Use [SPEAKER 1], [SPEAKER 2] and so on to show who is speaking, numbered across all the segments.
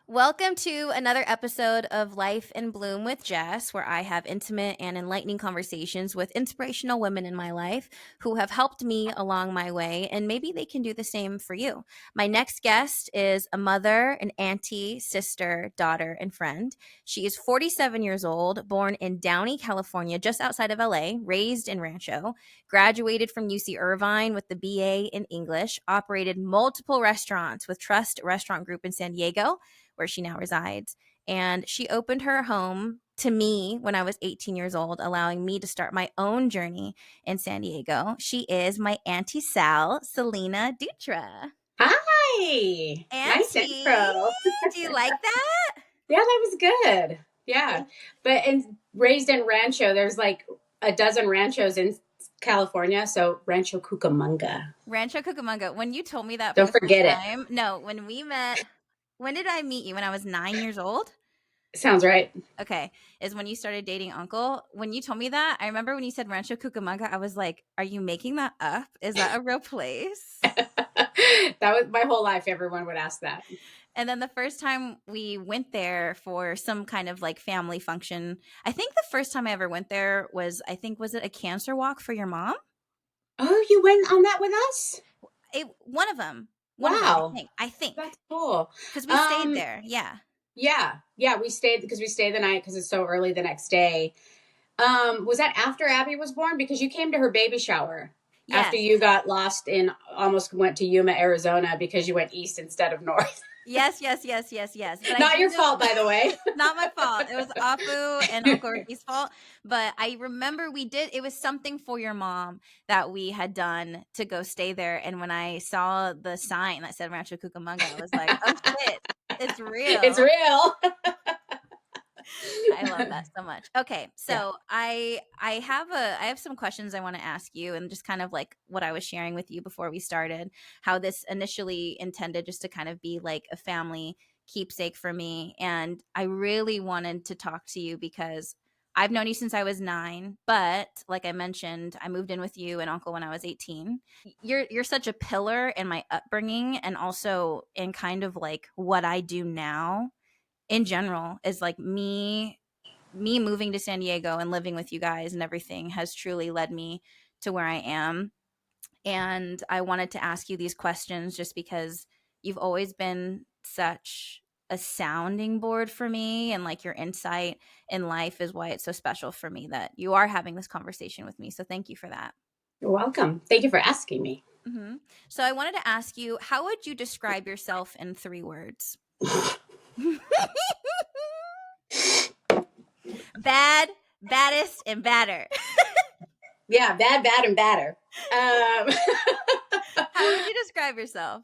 [SPEAKER 1] Welcome to another episode of Life in Bloom with Jess, where I have intimate and enlightening conversations with inspirational women in my life who have helped me along my way, and maybe they can do the same for you. My next guest is a mother, an auntie, sister, daughter, and friend. She is 47 years old, born in Downey, California, just outside of LA, raised in Rancho, graduated from UC Irvine with the BA in English, operated multiple restaurants with Trust Restaurant Group in San Diego, where she now resides. And she opened her home to me when I was 18 years old, allowing me to start my own journey in San Diego. She is my Auntie Sal, Salina Dutra.
[SPEAKER 2] Hi, nice
[SPEAKER 1] Auntie,
[SPEAKER 2] intro.
[SPEAKER 1] do you like that?
[SPEAKER 2] Yeah, that was good. Yeah, but raised in Rancho, there's like a dozen ranchos in California, so Rancho Cucamonga.
[SPEAKER 1] Rancho Cucamonga. When you told me that for
[SPEAKER 2] Don't
[SPEAKER 1] the first
[SPEAKER 2] forget it.
[SPEAKER 1] time, no, when we met, when did I meet you? When I was 9 years old?
[SPEAKER 2] Sounds right.
[SPEAKER 1] Okay, is when you started dating Uncle. When you told me that, I remember when you said Rancho Cucamonga, I was like, are you making that up? Is that a real place?
[SPEAKER 2] That was my whole life. Everyone would ask that.
[SPEAKER 1] And then the first time we went there for some kind of like family function, I think the first time I ever went there was, was it a cancer walk for your mom?
[SPEAKER 2] Oh, you went on that with us?
[SPEAKER 1] One of them. One of them, I
[SPEAKER 2] Wow,
[SPEAKER 1] think. I think.
[SPEAKER 2] that's cool.
[SPEAKER 1] Because we stayed there. Yeah.
[SPEAKER 2] Yeah, we stayed because we stayed the night because it's so early the next day. Was that after Abby was born? Because you came to her baby shower after
[SPEAKER 1] Yes.
[SPEAKER 2] you got lost in almost went to Yuma, Arizona because you went east instead of north.
[SPEAKER 1] Yes, yes, yes, yes, yes. But I
[SPEAKER 2] Not
[SPEAKER 1] do
[SPEAKER 2] your
[SPEAKER 1] know
[SPEAKER 2] fault, by the way.
[SPEAKER 1] not my fault. It was Apu and Uncle Ricky's fault. But I remember it was something for your mom that we had done to go stay there. And when I saw the sign that said Rancho Cucamonga, I was like, oh shit, it's
[SPEAKER 2] It's
[SPEAKER 1] real.
[SPEAKER 2] real.
[SPEAKER 1] I love that so much. Okay,
[SPEAKER 2] Yeah.
[SPEAKER 1] so I have some questions I want to ask you, and just kind of like what I was sharing with you before we started, how this initially intended just to kind of be like a family keepsake for me, and I really wanted to talk to you because I've known you since I was 9, but like I mentioned, I moved in with you and Uncle when I was 18. You're such a pillar in my upbringing and also in kind of like what I do now in general is like me moving to San Diego and living with you guys and everything has truly led me to where I am. And I wanted to ask you these questions just because you've always been such a sounding board for me, and like your insight in life is why it's so special for me that you are having this conversation with me. So thank you for that.
[SPEAKER 2] You're welcome. Thank you for asking me.
[SPEAKER 1] hmm So I wanted to ask you, how would you describe yourself in 3 words? Bad, baddest, and badder.
[SPEAKER 2] Yeah, bad, and badder.
[SPEAKER 1] How would you describe yourself?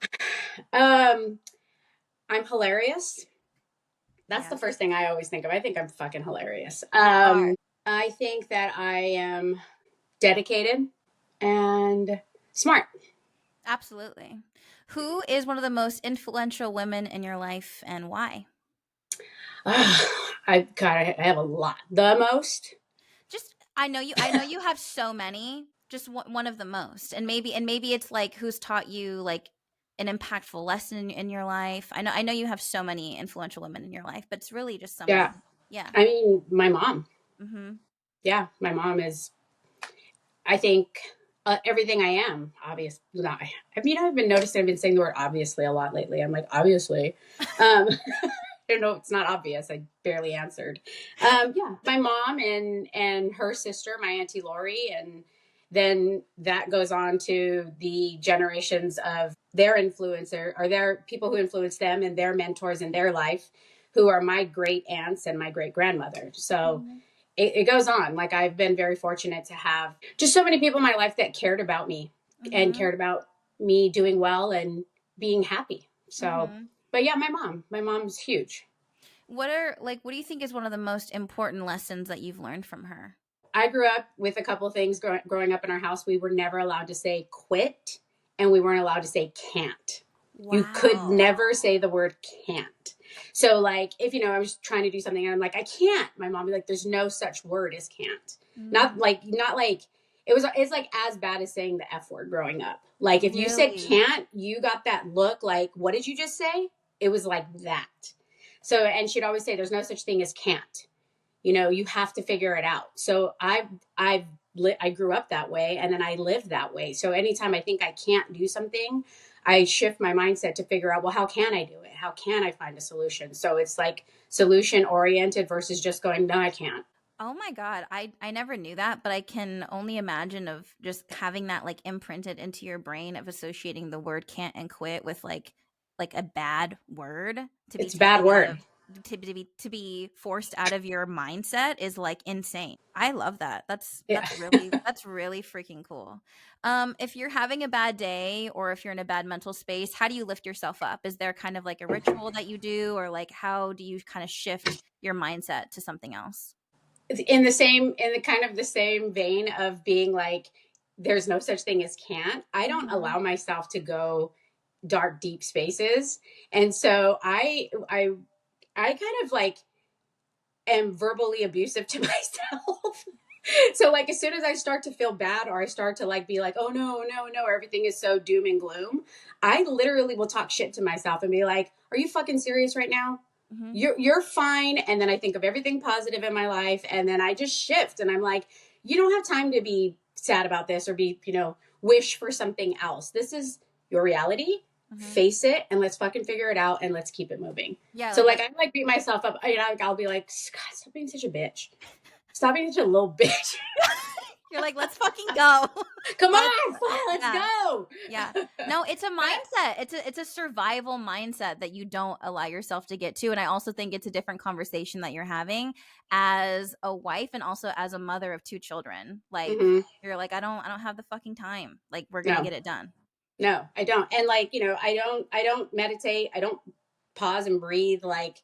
[SPEAKER 2] Um, I'm hilarious. That's
[SPEAKER 1] Yeah,
[SPEAKER 2] the first thing I always think of. I think I'm fucking hilarious.
[SPEAKER 1] you are.
[SPEAKER 2] I think that I am dedicated and smart.
[SPEAKER 1] Absolutely. Who is one of the most influential women in your life and why?
[SPEAKER 2] I have a lot. The most.
[SPEAKER 1] Just I know you have so many, just one of the most. And maybe it's like who's taught you like an impactful lesson in your life. I know you have so many influential women in your life, but it's really just
[SPEAKER 2] Yeah.
[SPEAKER 1] someone. Yeah.
[SPEAKER 2] I mean, my mom.
[SPEAKER 1] Mhm.
[SPEAKER 2] Yeah, my mom is. I think everything I am. Obvious. Not. I mean, I've been noticing. I've been saying the word obviously a lot lately. I'm like obviously. Um, I don't know. It's not obvious. I barely answered. Yeah, my mom and her sister, my auntie Lori, and then that goes on to the generations of their influencer or their people who influence them and their mentors in their life, who are my great aunts and my great grandmother. So
[SPEAKER 1] Mhm.
[SPEAKER 2] it goes on. Like I've been very fortunate to have just so many people in my life that cared about me and
[SPEAKER 1] Mhm.
[SPEAKER 2] cared about me doing well and being happy. So,
[SPEAKER 1] Mhm.
[SPEAKER 2] but yeah, my mom's huge.
[SPEAKER 1] What do you think is one of the most important lessons that you've learned from her?
[SPEAKER 2] I grew up with a couple of things growing up in our house. We were never allowed to say quit and we weren't allowed to say can't. You could
[SPEAKER 1] Wow.
[SPEAKER 2] never say the word can't. So like if I was trying to do something and I'm like I can't, my mom would be like there's no such word as can't.
[SPEAKER 1] Mm.
[SPEAKER 2] Not like it's like as bad as saying the F word growing up. Like if you said
[SPEAKER 1] Really?
[SPEAKER 2] can't, you got that look like what did you just say? It was like that. So, and she'd always say, there's no such thing as can't. You know, you have to figure it out. So I grew up that way, and then I lived that way. So anytime I think I can't do something, I shift my mindset to figure out, well, how can I do it? How can I find a solution? So it's like solution oriented versus just going, no, I can't.
[SPEAKER 1] Oh my God. I never knew that, but I can only imagine of just having that like imprinted into your brain of associating the word can't and quit with like a bad word to be
[SPEAKER 2] It's a bad
[SPEAKER 1] taken out of
[SPEAKER 2] word.
[SPEAKER 1] to be forced out of your mindset is like insane. I love that. That's
[SPEAKER 2] Yeah.
[SPEAKER 1] that's really freaking cool. If you're having a bad day or if you're in a bad mental space, how do you lift yourself up? Is there kind of like a ritual that you do, or like how do you kind of shift your mindset to something else?
[SPEAKER 2] In the kind of the same vein of being like, there's no such thing as can't, I don't
[SPEAKER 1] Mhm.
[SPEAKER 2] allow myself to go dark, deep spaces. And so I kind of like am verbally abusive to myself. So like as soon as I start to feel bad, or I start to like be like, oh no, no, no, everything is so doom and gloom, I literally will talk shit to myself and be like, are you fucking serious right now?
[SPEAKER 1] Mhm.
[SPEAKER 2] You're fine. And then I think of everything positive in my life, and then I just shift, and I'm like, you don't have time to be sad about this or be, wish for something else. This is your reality.
[SPEAKER 1] Mhm.
[SPEAKER 2] Face it, and let's fucking figure it out, and let's keep it moving.
[SPEAKER 1] Yeah,
[SPEAKER 2] So
[SPEAKER 1] like
[SPEAKER 2] like
[SPEAKER 1] let's
[SPEAKER 2] I like beat myself up. I'll be like, God, stop being such a bitch. Stop being such a little bitch.
[SPEAKER 1] you're like, "Let's fucking go."
[SPEAKER 2] Come
[SPEAKER 1] Let's
[SPEAKER 2] on, let's
[SPEAKER 1] yeah.
[SPEAKER 2] go.
[SPEAKER 1] Yeah. No, it's a mindset. It's a survival mindset that you don't allow yourself to get to, and I also think it's a different conversation that you're having as a wife and also as a mother of 2 children. Like,
[SPEAKER 2] Hmm.
[SPEAKER 1] you're like, "I don't have the fucking time. Like, we're gonna
[SPEAKER 2] No,
[SPEAKER 1] get it done."
[SPEAKER 2] no, I don't. And like, I don't meditate. I don't pause and breathe. Like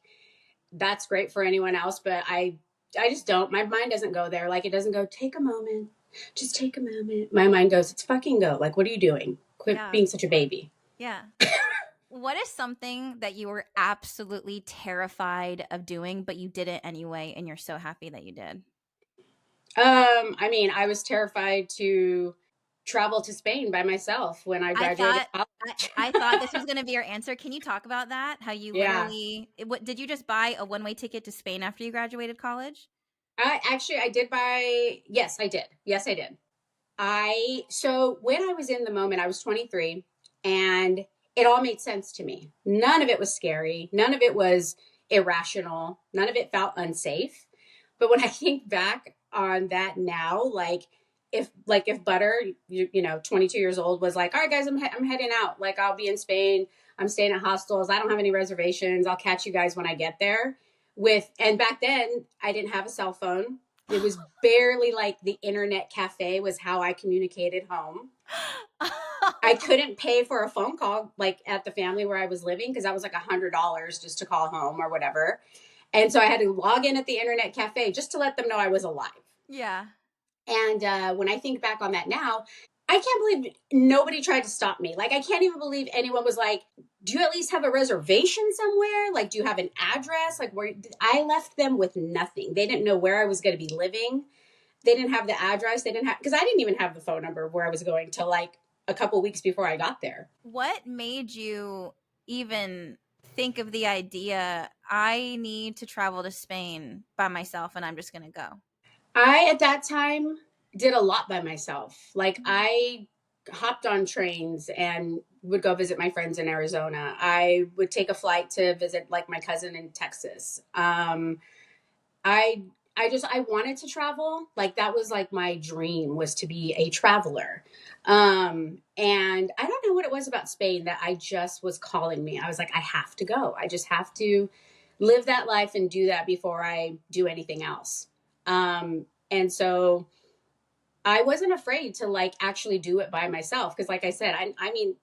[SPEAKER 2] that's great for anyone else, but I just don't. My mind doesn't go there. Like it doesn't go, take a moment. Just take a moment. My mind goes, it's fucking go. Like, what are you doing? Quit
[SPEAKER 1] Yeah.
[SPEAKER 2] being such a baby.
[SPEAKER 1] Yeah. What is something that you were absolutely terrified of doing, but you did it anyway, and you're so happy that you did?
[SPEAKER 2] I mean, I was terrified to travel to Spain by myself when I
[SPEAKER 1] I
[SPEAKER 2] graduated
[SPEAKER 1] thought
[SPEAKER 2] college.
[SPEAKER 1] I thought this was gonna be your answer. Can you talk about that? How you
[SPEAKER 2] Yeah.
[SPEAKER 1] literally what did you just buy a one-way ticket to Spain after you graduated college?
[SPEAKER 2] I did buy, yes, I did. Yes, I did. So when I was in the moment, I was 23, and it all made sense to me. None of it was scary. None of it was irrational. None of it felt unsafe. But when I think back on that now, like if Butter, 22 years old, was like, all right, guys, I'm heading out. Like I'll be in Spain. I'm staying at hostels. I don't have any reservations. I'll catch you guys when I get there. And back then I didn't have a cell phone. It was barely like the internet cafe was how I communicated home. I couldn't pay for a phone call like at the family where I was living because that was like $100 just to call home or whatever. And so I had to log in at the internet cafe just to let them know I was alive.
[SPEAKER 1] Yeah.
[SPEAKER 2] And when I think back on that now, I can't believe nobody tried to stop me. Like, I can't even believe anyone was like, do you at least have a reservation somewhere? Like, do you have an address? Like, where I left them with nothing. They didn't know where I was going to be living. They didn't have the address. They didn't have, because I didn't even have the phone number of where I was going till like a couple weeks before I got there.
[SPEAKER 1] What made you even think of the idea, "I need to travel to Spain by myself and I'm just gonna go"?
[SPEAKER 2] I, at that time, did a lot by myself. Like,
[SPEAKER 1] Mhm.
[SPEAKER 2] I hopped on trains and would go visit my friends in Arizona. I would take a flight to visit like my cousin in Texas. I I wanted to travel. Like that was like my dream, was to be a traveler. And I don't know what it was about Spain that I just was calling me. I was like, I have to go. I just have to live that life and do that before I do anything else. And so I wasn't afraid to like actually do it by myself. Cause like I said, I mean,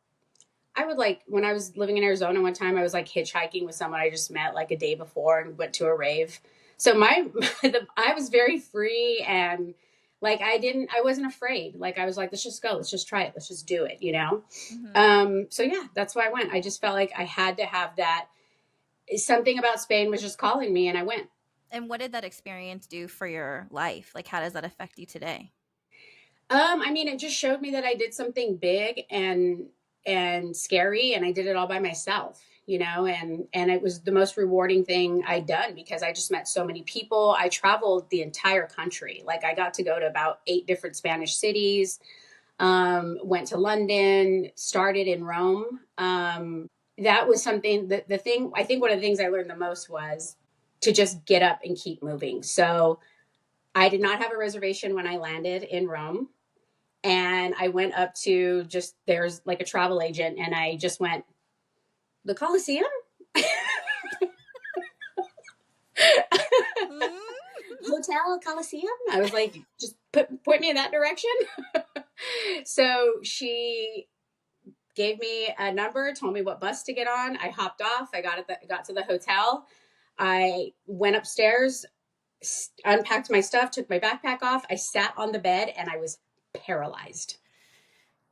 [SPEAKER 2] I would like, when I was living in Arizona one time, I was like hitchhiking with someone I just met like a day before and went to a rave. So I was very free, and like I wasn't afraid. Like I was like, let's just go, let's just try it, let's just do it.
[SPEAKER 1] Mhm.
[SPEAKER 2] So yeah, that's why I went. I just felt like I had to have that. Something about Spain was just calling me, and I went.
[SPEAKER 1] And what did that experience do for your life? Like, how does that affect you today?
[SPEAKER 2] I mean, it just showed me that I did something big and scary, and I did it all by myself. and it was the most rewarding thing I'd done because I just met so many people. I traveled the entire country. Like I got to go to about 8 different Spanish cities, went to London, started in Rome. That was something that the thing, I think one of the things I learned the most was to just get up and keep moving. So I did not have a reservation when I landed in Rome. And I went up to there's like a travel agent, and I just went, the Colosseum? Hotel Coliseum? I was like, just point me in that direction. So she gave me a number, told me what bus to get on. I hopped off. I got to the hotel. I went upstairs, unpacked my stuff, took my backpack off. I sat on the bed and I was paralyzed.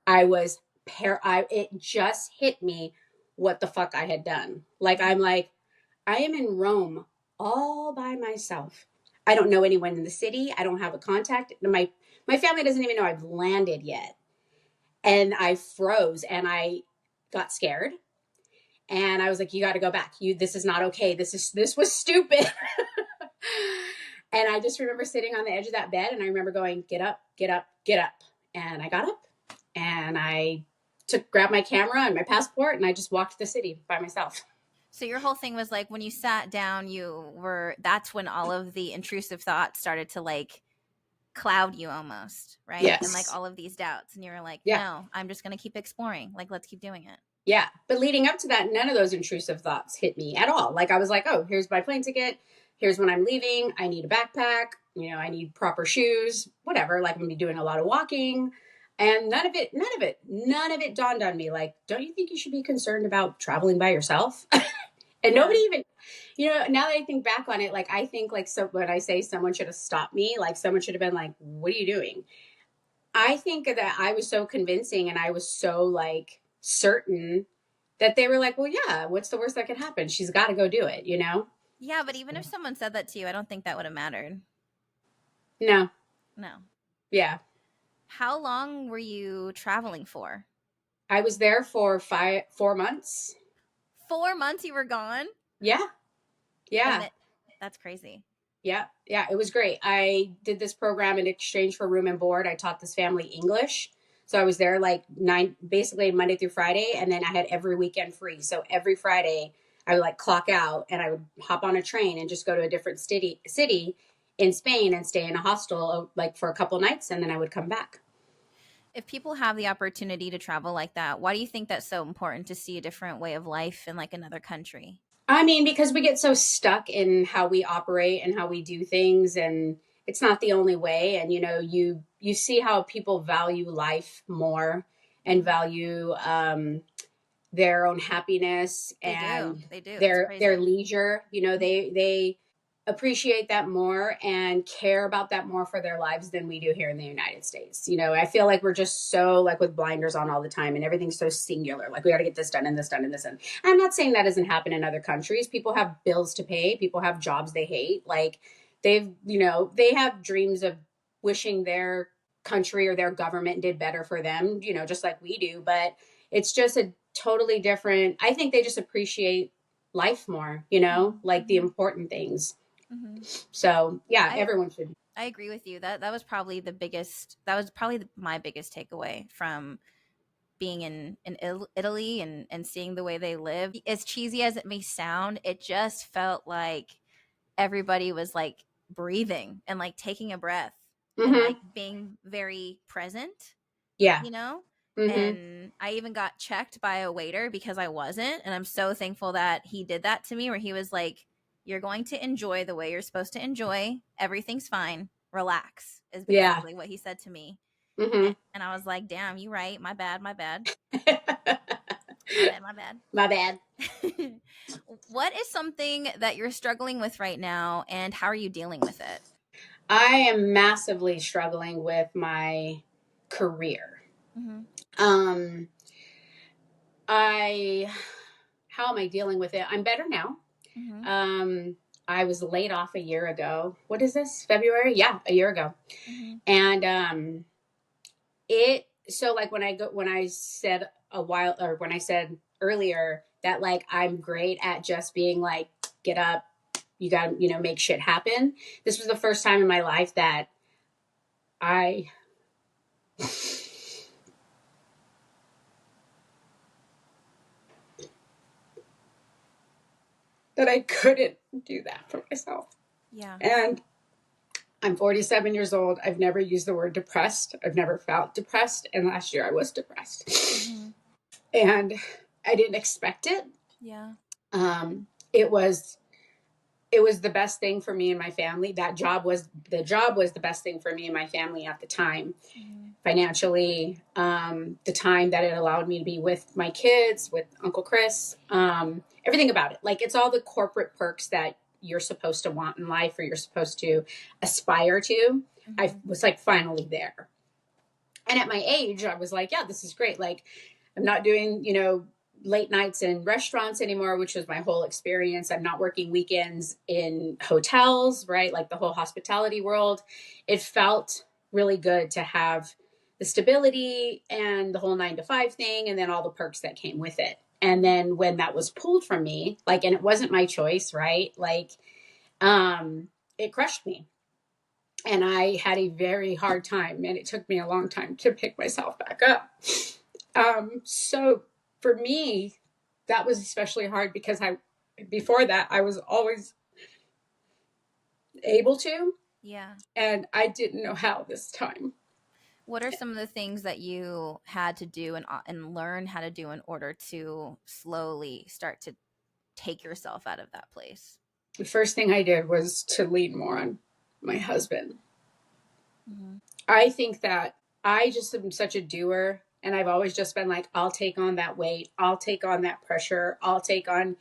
[SPEAKER 2] It just hit me what the fuck I had done. Like, I'm like, I am in Rome all by myself. I don't know anyone in the city. I don't have a contact. My family doesn't even know I've landed yet. And I froze and I got scared. And I was like, you got to go back. This is not okay. This was stupid. And I just remember sitting on the edge of that bed, and I remember going, get up, get up, get up. And I got up and I grabbed my camera and my passport, and I just walked the city by myself.
[SPEAKER 1] So your whole thing was like when you sat down, that's when all of the intrusive thoughts started to like cloud you almost, right?
[SPEAKER 2] Yes.
[SPEAKER 1] And like all of these doubts. And you were like,
[SPEAKER 2] Yeah.
[SPEAKER 1] no, I'm just going to keep exploring. Like, let's keep doing it.
[SPEAKER 2] Yeah. But leading up to that, none of those intrusive thoughts hit me at all. Like I was like, oh, here's my plane ticket. Here's when I'm leaving. I need a backpack. I need proper shoes, whatever. Like I'm going to be doing a lot of walking. And none of it dawned on me. Like, don't you think you should be concerned about traveling by yourself? And nobody even, now that I think back on it, like I think like, so when I say someone should have stopped me, like someone should have been like, what are you doing? I think that I was so convincing and I was so like certain that they were like, well, yeah, what's the worst that could happen? She's got to go do it,
[SPEAKER 1] Yeah, but even if someone said that to you, I don't think that would have mattered.
[SPEAKER 2] No. Yeah.
[SPEAKER 1] How long were you traveling for?
[SPEAKER 2] I was there for 4 months.
[SPEAKER 1] 4 months you were gone?
[SPEAKER 2] Yeah.
[SPEAKER 1] That's crazy.
[SPEAKER 2] Yeah. It was great. I did this program in exchange for room and board. I taught this family English. So I was there like basically Monday through Friday. And then I had every weekend free. So every Friday I would like clock out and I would hop on a train and just go to a different city in Spain and stay in a hostel like for a couple nights. And then I would come back.
[SPEAKER 1] If people have the opportunity to travel like that, why do you think that's so important to see a different way of life in like another country?
[SPEAKER 2] I mean, because we get so stuck in how we operate and how we do things, and it's not the only way. And you see how people value life more and value their own happiness and
[SPEAKER 1] they do.
[SPEAKER 2] Their leisure. They appreciate that more and care about that more for their lives than we do here in the United States. I feel like we're just so like with blinders on all the time and everything's so singular. Like we got to get this done and this done and this done. I'm not saying that doesn't happen in other countries. People have bills to pay. People have jobs they hate. Like they have dreams of wishing their country or their government did better for them, just like we do. But it's just a totally different, I think they just appreciate life more, like the important things. Mm-hmm. So yeah, everyone should.
[SPEAKER 1] I agree with you. That was probably my biggest takeaway from being in Italy and seeing the way they live. As cheesy as it may sound, it just felt like everybody was like breathing and like taking a breath and like being very present.
[SPEAKER 2] Yeah.
[SPEAKER 1] And I even got checked by a waiter because I wasn't. And I'm so thankful that he did that to me, where he was like, you're going to enjoy the way you're supposed to enjoy. Everything's fine. Relax is basically what he said to me. And I was like, damn, you right. My bad. My bad. What is something that you're struggling with right now, and how are you dealing with it?
[SPEAKER 2] I am massively struggling with my career. How am I dealing with it? I'm better now. I was laid off a year ago. What is this? February? Yeah, a year ago. And so like when I said earlier, that like I'm great at just being like, get up, you got to, make shit happen. This was the first time in my life that I that I couldn't do that for myself.
[SPEAKER 1] Yeah.
[SPEAKER 2] And I'm 47 years old. I've never used the word depressed. I've never felt depressed. And last year I was depressed.
[SPEAKER 1] Mm-hmm.
[SPEAKER 2] And I didn't expect it.
[SPEAKER 1] Yeah.
[SPEAKER 2] It was the best thing for me and my family. The job was the best thing for me and my family at the time,
[SPEAKER 1] Mm-hmm.
[SPEAKER 2] financially. The time that it allowed me to be with my kids, with Uncle Chris, everything about it. Like, it's all the corporate perks that you're supposed to want in life, or you're supposed to aspire to. I
[SPEAKER 1] Mm-hmm.
[SPEAKER 2] was like finally there. And at my age, I was like, yeah, this is great. Like, I'm not doing, late nights in restaurants anymore, which was my whole experience. I'm not working weekends in hotels, right? Like the whole hospitality world. It felt really good to have the stability and the whole 9 to 5 thing, and then all the perks that came with it. And then when that was pulled from me, like, and it wasn't my choice, right? Like, it crushed me. And I had a very hard time, and it took me a long time to pick myself back up. So for me, that was especially hard because before that, I was always able to,
[SPEAKER 1] Yeah.
[SPEAKER 2] and I didn't know how this time.
[SPEAKER 1] What are some of the things that you had to do and learn how to do in order to slowly start to take yourself out of that place?
[SPEAKER 2] The first thing I did was to lean more on my husband.
[SPEAKER 1] Mm-hmm.
[SPEAKER 2] I think that I just am such a doer, and I've always just been like, I'll take on that weight, I'll take on that pressure, I'll take on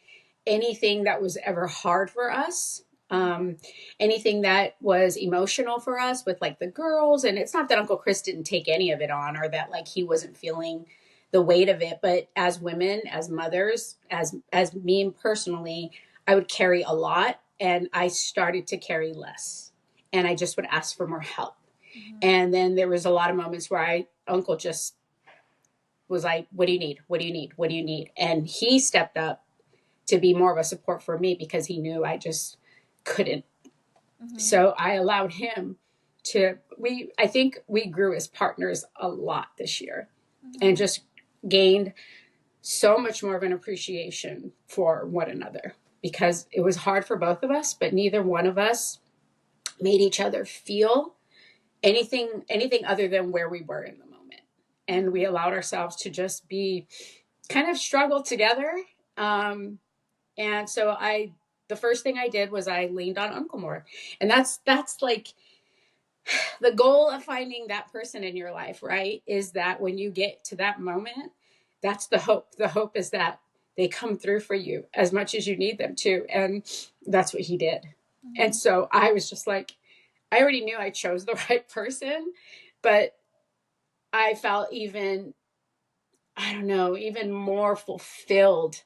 [SPEAKER 2] anything that was ever hard for us. Um, Anything that was emotional for us with like the girls. And it's not that Uncle Chris didn't take any of it on, or that like he wasn't feeling the weight of it, but as women, as mothers, as me personally, I would carry a lot, and I started to carry less, and I just would ask for more help.
[SPEAKER 1] Mm-hmm.
[SPEAKER 2] And then there was a lot of moments where Uncle just was like, what do you need? What do you need? What do you need? And he stepped up to be more of a support for me because he knew I just couldn't.
[SPEAKER 1] Mm-hmm.
[SPEAKER 2] So I allowed him I think we grew as partners a lot this year, and
[SPEAKER 1] Mm-hmm.
[SPEAKER 2] just gained so much more of an appreciation for one another, because it was hard for both of us, but neither one of us made each other feel anything other than where we were in the moment. And we allowed ourselves to just be kind of struggle together. And so the first thing I did was I leaned on Uncle more. And that's like the goal of finding that person in your life, right? Is that when you get to that moment, that's the hope. The hope is that they come through for you as much as you need them to. And that's what he did.
[SPEAKER 1] Mm-hmm.
[SPEAKER 2] And so I was just like, I already knew I chose the right person, but I felt I don't know, even more fulfilled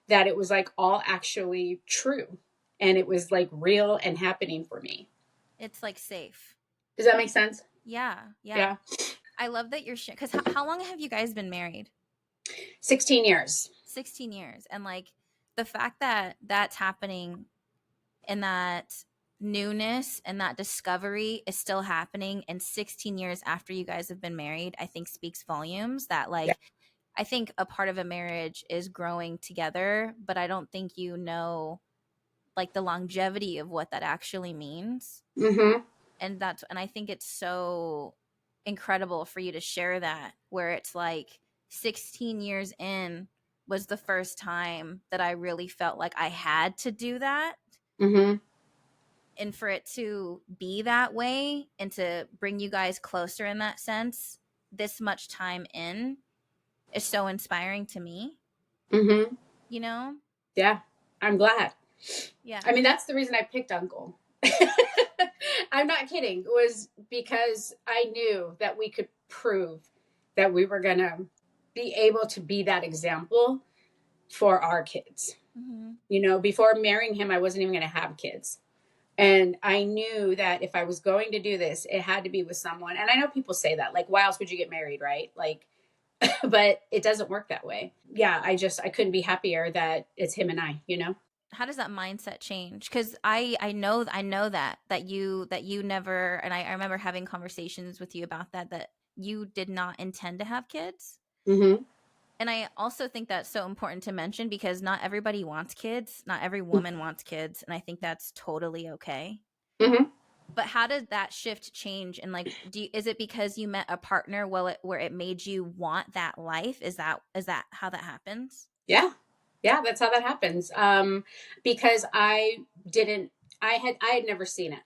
[SPEAKER 2] that it was like all actually true, and it was like real and happening for me.
[SPEAKER 1] It's like safe.
[SPEAKER 2] Does that make sense?
[SPEAKER 1] Yeah. Yeah.
[SPEAKER 2] Yeah.
[SPEAKER 1] I love that you're sharing. Because how long have you guys been married?
[SPEAKER 2] 16 years.
[SPEAKER 1] 16 years. And like the fact that that's happening, and that newness and that discovery is still happening and 16 years after you guys have been married, I think speaks volumes that
[SPEAKER 2] Yeah.
[SPEAKER 1] like I think a part of a marriage is growing together, but I don't think like the longevity of what that actually means.
[SPEAKER 2] Mm-hmm.
[SPEAKER 1] And I think it's so incredible for you to share that, where it's like 16 years in was the first time that I really felt like I had to do that,
[SPEAKER 2] Mm-hmm.
[SPEAKER 1] and for it to be that way and to bring you guys closer in that sense this much time in is so inspiring to me,
[SPEAKER 2] Mm-hmm.
[SPEAKER 1] you know?
[SPEAKER 2] Yeah. I'm glad.
[SPEAKER 1] Yeah.
[SPEAKER 2] I mean, that's the reason I picked Uncle. I'm not kidding. It was because I knew that we could prove that we were going to be able to be that example for our kids.
[SPEAKER 1] Mm-hmm.
[SPEAKER 2] Before marrying him, I wasn't even going to have kids. And I knew that if I was going to do this, it had to be with someone. And I know people say that, like, why else would you get married, right? Like, but it doesn't work that way. Yeah, I couldn't be happier that it's him and I, you know?
[SPEAKER 1] How does that mindset change? Because I know that you never, and I remember having conversations with you about that you did not intend to have kids.
[SPEAKER 2] Mm-hmm.
[SPEAKER 1] And I also think that's so important to mention because not everybody wants kids, not every woman wants kids, and I think that's totally okay.
[SPEAKER 2] Mm-hmm.
[SPEAKER 1] But how did that shift change? And like, is it because you met a partner where it made you want that life? Is that how that happens?
[SPEAKER 2] Yeah. Yeah, that's how that happens. Because didn't, I had never seen it.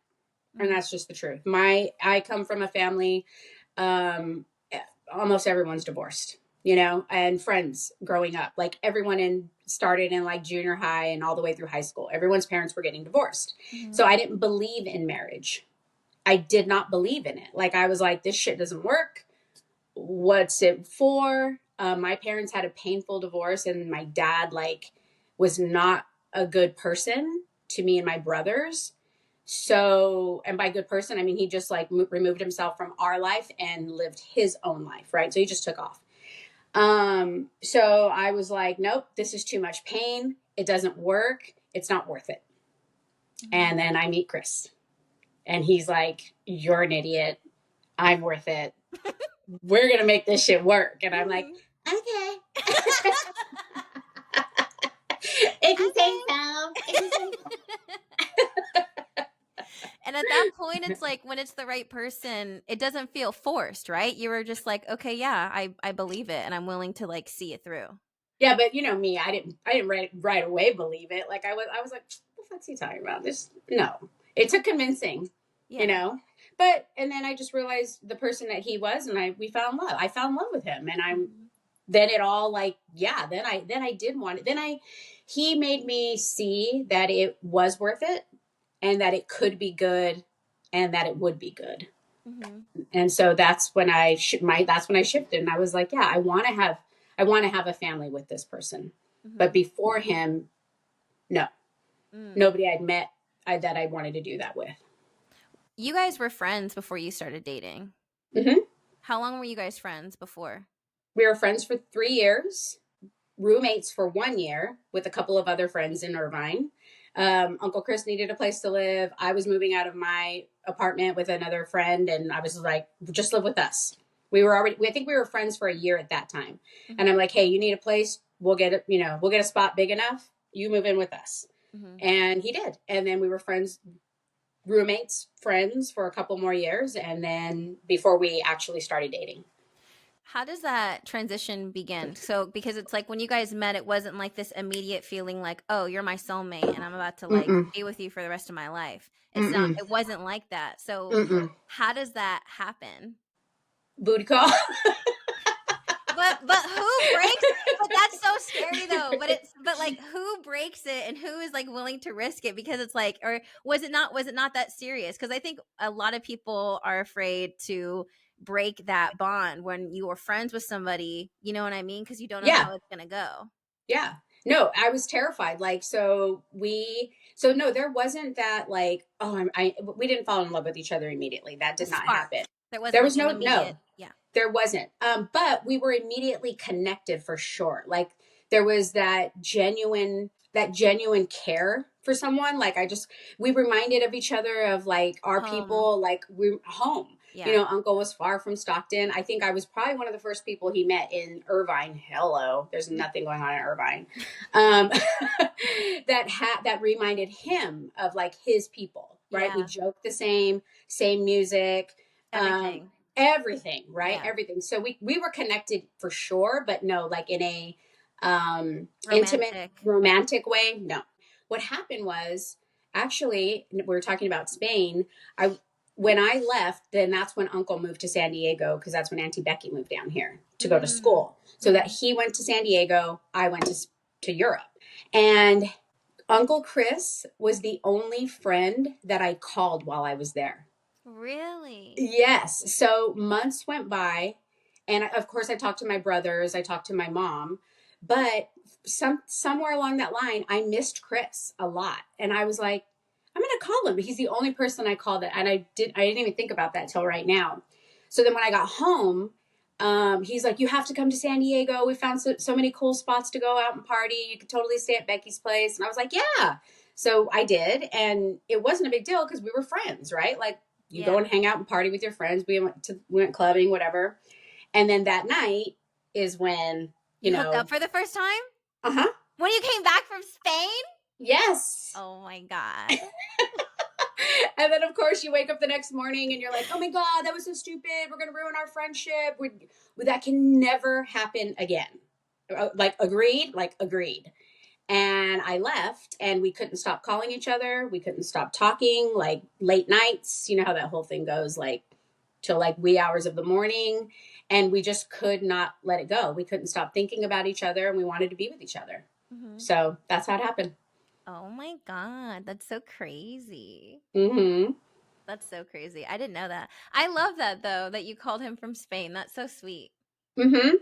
[SPEAKER 2] And
[SPEAKER 1] Mm-hmm.
[SPEAKER 2] that's just the truth. I come from a family, um, almost everyone's divorced, you know, and friends growing up, like everyone started in like junior high and all the way through high school. Everyone's parents were getting divorced.
[SPEAKER 1] Mm-hmm.
[SPEAKER 2] So I didn't believe in marriage. I did not believe in it. Like I was like, this shit doesn't work. What's it for? My parents had a painful divorce, and my dad like was not a good person to me and my brothers. So, and by good person, I mean he just like removed himself from our life and lived his own life, right? So he just took off. So I was like, nope, this is too much pain. It doesn't work. It's not worth it.
[SPEAKER 1] Mm-hmm.
[SPEAKER 2] And then I meet Chris, and he's like, you're an idiot. I'm worth it. We're gonna make this shit work. And I'm like,
[SPEAKER 1] Mm-hmm.
[SPEAKER 2] okay. If you say so. If you say so.
[SPEAKER 1] And at that point, it's like when it's the right person, it doesn't feel forced, right? You were just like, okay, yeah, I believe it, and I'm willing to like see it through.
[SPEAKER 2] Yeah, but you know me, I didn't right away believe it. Like I was like, what the fuck's he talking about? This no. It took convincing, you
[SPEAKER 1] Yeah.
[SPEAKER 2] know. But and then I just realized the person that he was, and we fell in love. I fell in love with him, and I'm
[SPEAKER 1] Mm-hmm.
[SPEAKER 2] then it all like yeah. Then I did want it. He made me see that it was worth it, and that it could be good, and that it would be good.
[SPEAKER 1] Mm-hmm.
[SPEAKER 2] And so that's when that's when I shifted, and I was like, yeah, I want to have a family with this person. But
[SPEAKER 1] Mm-hmm.
[SPEAKER 2] before him, no,
[SPEAKER 1] Mm.
[SPEAKER 2] nobody I'd met that I wanted to do that with.
[SPEAKER 1] You guys were friends before you started dating.
[SPEAKER 2] Hmm.
[SPEAKER 1] How long were you guys friends before?
[SPEAKER 2] We were friends for 3 years, roommates for 1 year with a couple of other friends in Irvine. Uncle Chris needed a place to live. I was moving out of my apartment with another friend, and I was like, just live with us. I think we were friends for a year at that time. And
[SPEAKER 1] Mm-hmm.
[SPEAKER 2] I'm like, hey, you need a place? We'll get it, we'll get a spot big enough. You move in with us.
[SPEAKER 1] Mm-hmm.
[SPEAKER 2] And he did. And then we were friends, roommates, friends for a couple more years. And then before we actually started dating.
[SPEAKER 1] How does that transition begin? So, because it's like when you guys met, it wasn't like this immediate feeling like, oh, you're my soulmate and I'm about to like
[SPEAKER 2] Mm-mm.
[SPEAKER 1] be with you for the rest of my life.
[SPEAKER 2] Mm-mm.
[SPEAKER 1] It wasn't like that. So,
[SPEAKER 2] Mm-mm.
[SPEAKER 1] how does that happen?
[SPEAKER 2] Booty call.
[SPEAKER 1] But who breaks but that's so scary though. But like who breaks it and who is like willing to risk it because it's like or was it not that serious? Because I think a lot of people are afraid to break that bond when you were friends with somebody, you know what I mean? Because you don't know
[SPEAKER 2] Yeah.
[SPEAKER 1] how it's gonna go.
[SPEAKER 2] Yeah. No, I was terrified. Like, so no, there wasn't that like, we didn't fall in love with each other immediately. That
[SPEAKER 1] A
[SPEAKER 2] did not
[SPEAKER 1] spark.
[SPEAKER 2] happen.
[SPEAKER 1] There
[SPEAKER 2] There
[SPEAKER 1] wasn't
[SPEAKER 2] was
[SPEAKER 1] like an
[SPEAKER 2] no,
[SPEAKER 1] immediate, yeah.
[SPEAKER 2] there wasn't. But we were immediately connected for sure. Like there was that genuine care for someone. Like we reminded of each other of like our
[SPEAKER 1] Home.
[SPEAKER 2] people, like we're home.
[SPEAKER 1] Yeah.
[SPEAKER 2] Uncle was far from Stockton. I think I was probably one of the first people he met in Irvine. Hello, there's nothing going on in Irvine. Um, that reminded him of like his people, right? We
[SPEAKER 1] Yeah.
[SPEAKER 2] joked the same music. Um,
[SPEAKER 1] Everything.
[SPEAKER 2] everything, right?
[SPEAKER 1] Yeah.
[SPEAKER 2] Everything. So we were connected for sure, but no, like in a intimate
[SPEAKER 1] Romantic.
[SPEAKER 2] romantic way, no. What happened was actually we were talking about Spain. I When I left, then that's when Uncle moved to San Diego because that's when Auntie Becky moved down here to go to
[SPEAKER 1] Mm.
[SPEAKER 2] school. So that
[SPEAKER 1] Mm-hmm.
[SPEAKER 2] he went to San Diego, I went to Europe. And Uncle Chris was the only friend that I called while I was there.
[SPEAKER 1] Really?
[SPEAKER 2] Yes. So months went by, and of course I talked to my brothers, I talked to my mom, but somewhere along that line I missed Chris a lot. And I was like, I'm going to call him. He's the only person I called that, and I didn't even think about that till right now. So then when I got home, He's like, you have to come to San Diego. We found so many cool spots to go out and party. You could totally stay at Becky's place. And I was like, yeah. So I did. And it wasn't a big deal because we were friends, right? Like you go
[SPEAKER 1] Yeah.
[SPEAKER 2] and hang out and party with your friends. We went clubbing, whatever. And then that night is when,
[SPEAKER 1] You hooked up for the first time?
[SPEAKER 2] uh-huh.
[SPEAKER 1] When you came back from Spain?
[SPEAKER 2] Yes.
[SPEAKER 1] Oh my God.
[SPEAKER 2] And then, of course, you wake up the next morning and you're like, oh my God, that was so stupid. We're going to ruin our friendship. That can never happen again. Like, agreed? Like, agreed. And I left and we couldn't stop calling each other. We couldn't stop talking, like late nights. You know how that whole thing goes, like till like wee hours of the morning. And we just could not let it go. We couldn't stop thinking about each other and we wanted to be with each other.
[SPEAKER 1] Mm-hmm.
[SPEAKER 2] So that's how it happened.
[SPEAKER 1] Oh my God. That's so crazy.
[SPEAKER 2] Mm-hmm.
[SPEAKER 1] That's so crazy. I didn't know that. I love that though, that you called him from Spain. That's so sweet.
[SPEAKER 2] Mm-hmm.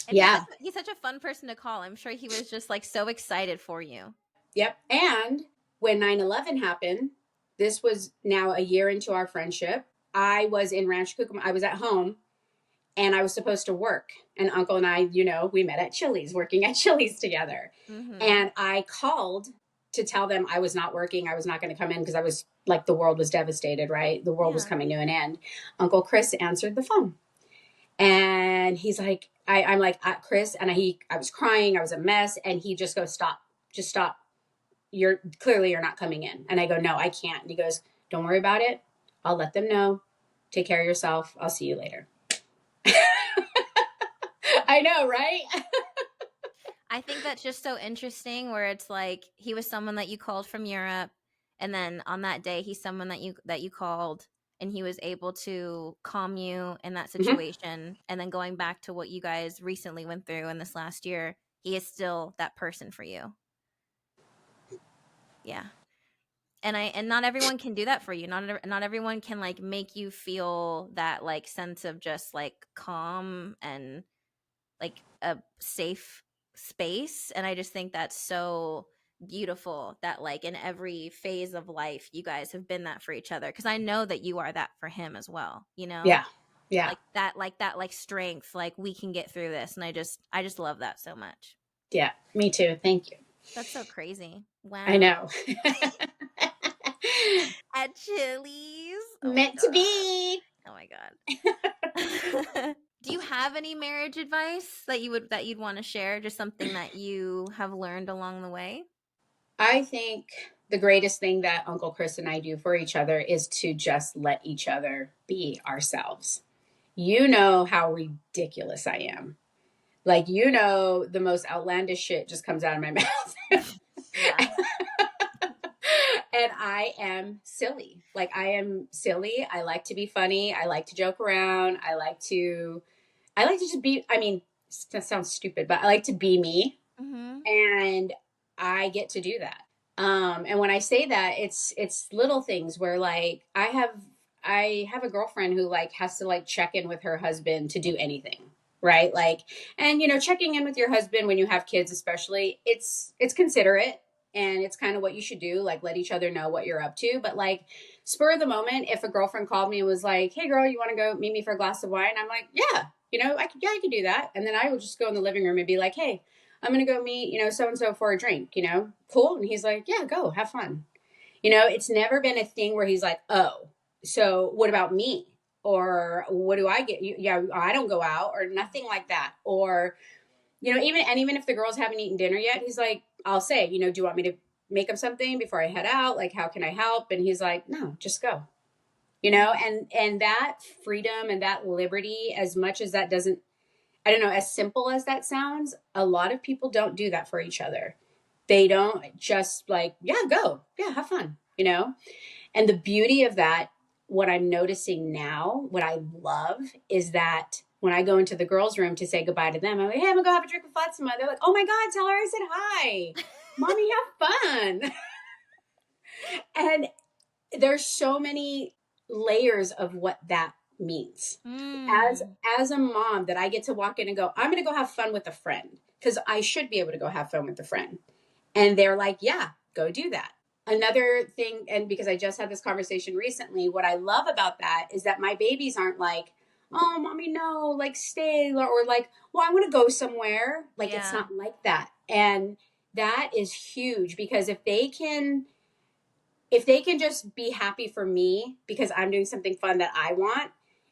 [SPEAKER 1] And
[SPEAKER 2] Yeah.
[SPEAKER 1] he's such a fun person to call. I'm sure he was just like so excited for you.
[SPEAKER 2] Yep. And when 9/11 happened, this was now a year into our friendship. I was in Rancho Cucamonga. I was at home and I was supposed to work. And Uncle and I, we met at Chili's, working at Chili's together.
[SPEAKER 1] Mm-hmm.
[SPEAKER 2] And I called to tell them I was not working. I was not going to come in because I was like, the world was devastated, right? The world was
[SPEAKER 1] Yeah.
[SPEAKER 2] coming to an end. Uncle Chris answered the phone. And he's like, I'm like, Chris, and I was crying. I was a mess. And he just goes, stop, just stop. You're not coming in. And I go, no, I can't. And he goes, don't worry about it. I'll let them know. Take care of yourself. I'll see you later. I know, right?
[SPEAKER 1] I think that's just so interesting where it's like he was someone that you called from Europe and then on that day he's someone that you called and he was able to calm you in that
[SPEAKER 2] Mm-hmm.
[SPEAKER 1] situation and then going back to what you guys recently went through in this last year, he is still that person for you. Yeah. And not everyone can do that for you. Not everyone can like make you feel that like sense of just like calm and like a safe space. And I just think that's so beautiful that like in every phase of life you guys have been that for each other, because I know that you are that for him as well,
[SPEAKER 2] Yeah. Yeah.
[SPEAKER 1] like that strength, like we can get through this. And I just love that so much.
[SPEAKER 2] Yeah. Me too. Thank you.
[SPEAKER 1] That's so crazy.
[SPEAKER 2] I
[SPEAKER 1] Wow.
[SPEAKER 2] know.
[SPEAKER 1] At Chili's. Oh my
[SPEAKER 2] Meant to
[SPEAKER 1] God.
[SPEAKER 2] be.
[SPEAKER 1] Oh my God. Do you have any marriage advice that you'd want to share? Just something that you have learned along the way?
[SPEAKER 2] I think the greatest thing that Uncle Chris and I do for each other is to just let each other be ourselves. You know how ridiculous I am. Like, the most outlandish shit just comes out of my mouth.
[SPEAKER 1] Yeah.
[SPEAKER 2] And I am silly. Like, I am silly. I like to be funny. I like to joke around. I like to just be, I mean, that sounds stupid, but I like to be me.
[SPEAKER 1] Mm-hmm.
[SPEAKER 2] And I get to do that. And when I say that, it's little things where like I have a girlfriend who like has to like check in with her husband to do anything, right? Like, and checking in with your husband when you have kids, especially, it's considerate and it's kind of what you should do, like let each other know what you're up to. But like spur of the moment, if a girlfriend called me and was like, "Hey, girl, you want to go meet me for a glass of wine?" I'm like, "Yeah, I could do that." And then I would just go in the living room and be like, "Hey, I'm going to go meet, so and so for a drink, cool." And he's like, "Yeah, go have fun." It's never been a thing where he's like, "Oh, so what about me?" Or what do I get? Yeah, I don't go out or nothing like that. Or, even if the girls haven't eaten dinner yet, he's like, I'll say, "Do you want me to make up something before I head out? Like, how can I help?" And he's like, "No, just go." And that freedom and that liberty, as much as that doesn't, I don't know, as simple as that sounds, a lot of people don't do that for each other. They don't just like, "Yeah, go. Yeah, have fun. And the beauty of that, what I'm noticing now, what I love is that when I go into the girls' room to say goodbye to them, I'm like, "Hey, I'm gonna go have a drink with Fatima." They're like, "Oh my God, tell her I said hi. Mommy, have fun." And there's so many layers of what that means. As
[SPEAKER 1] Mm.
[SPEAKER 2] as a mom, that I get to walk in and go, "I'm gonna go have fun with a friend," because I should be able to go have fun with a friend. And they're like, "Yeah, go do that." Another thing, and because I just had this conversation recently, what I love about that is that my babies aren't like, oh, mommy, no, like stay, or like, well, I want to go somewhere. Like, it's
[SPEAKER 1] Yeah.
[SPEAKER 2] not like that. And that is huge because if they can just be happy for me because I'm doing something fun that I want,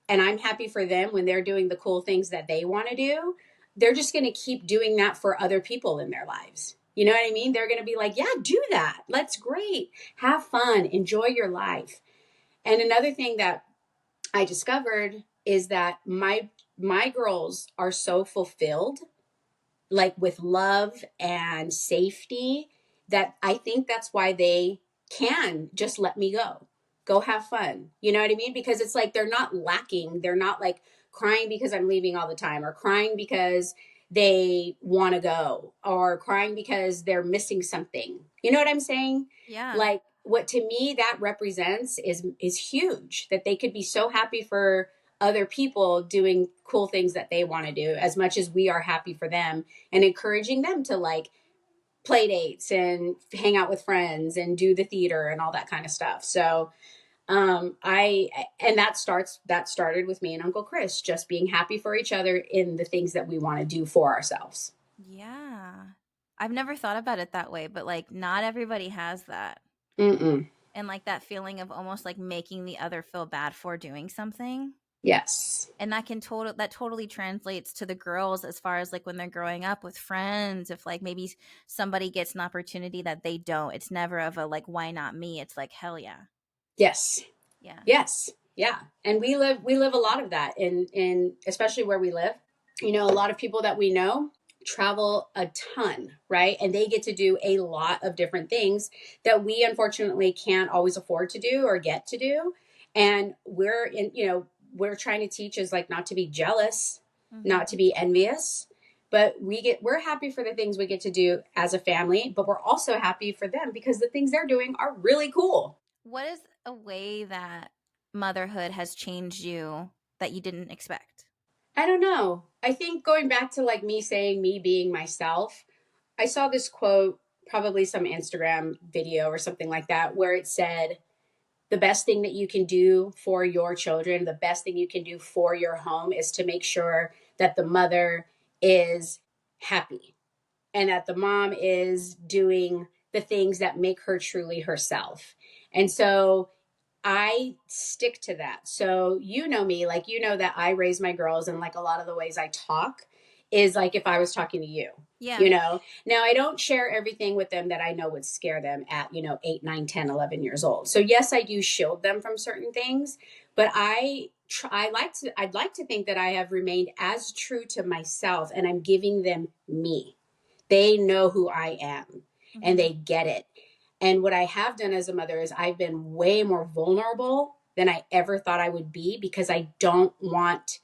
[SPEAKER 2] and I'm happy for them when they're doing the cool things that they want to do, they're just going to keep doing that for other people in their lives. You know what I mean? They're going to be like, yeah, do that. That's great. Have fun. Enjoy your life. And another thing that I discovered is that my girls are so fulfilled, like with love and safety, that I think that's why they can just let me go have fun. You know what I mean? Because it's like they're not lacking. They're not like crying because I'm leaving all the time, or crying because they want to go, or crying because they're missing something. You know what I'm saying?
[SPEAKER 1] Yeah.
[SPEAKER 2] Like, what to me that represents is huge, that they could be so happy for other people doing cool things that they want to do as much as we are happy for them, and encouraging them to like play dates and hang out with friends and do the theater and all that kind of stuff. So I and that started with me and Uncle Chris just being happy for each other in the things that we want to do for ourselves.
[SPEAKER 1] Yeah. I've never thought about it that way, but like not everybody has that.
[SPEAKER 2] Mm-mm.
[SPEAKER 1] And like that feeling of almost like making the other feel bad for doing something.
[SPEAKER 2] Yes.
[SPEAKER 1] And that totally translates to the girls as far as like when they're growing up with friends. If like maybe somebody gets an opportunity that they don't, it's never of a like, why not me? It's like, hell yeah.
[SPEAKER 2] Yes.
[SPEAKER 1] Yeah.
[SPEAKER 2] Yes. Yeah. And we live a lot of that in especially where we live. You know, a lot of people that we know travel a ton, right? And they get to do a lot of different things that we unfortunately can't always afford to do or get to do. And we're trying to teach is like not to be jealous, not to
[SPEAKER 1] Hmm.
[SPEAKER 2] be envious, but we're happy for the things we get to do as a family, but we're also happy for them because the things they're doing are really cool.
[SPEAKER 1] What is a way that motherhood has changed you that you didn't expect?
[SPEAKER 2] I don't know. I think going back to like me saying me being myself, I saw this quote, probably some Instagram video or something like that, where it said, the best thing that you can do for your children, the best thing you can do for your home is to make sure that the mother is happy and that the mom is doing the things that make her truly herself. And so I stick to that. So you know me, like you know that I raise my girls, and like a lot of the ways I talk is like if I was talking to you.
[SPEAKER 1] Yeah.
[SPEAKER 2] You know, now I don't share everything with them that I know would scare them at, 8, 9, 10, 11 years old. So yes, I do shield them from certain things, but I'd like to think that I have remained as true to myself, and I'm giving them me. They know who I am and
[SPEAKER 1] Hmm.
[SPEAKER 2] they get it. And what I have done as a mother is I've been way more vulnerable than I ever thought I would be, because I don't want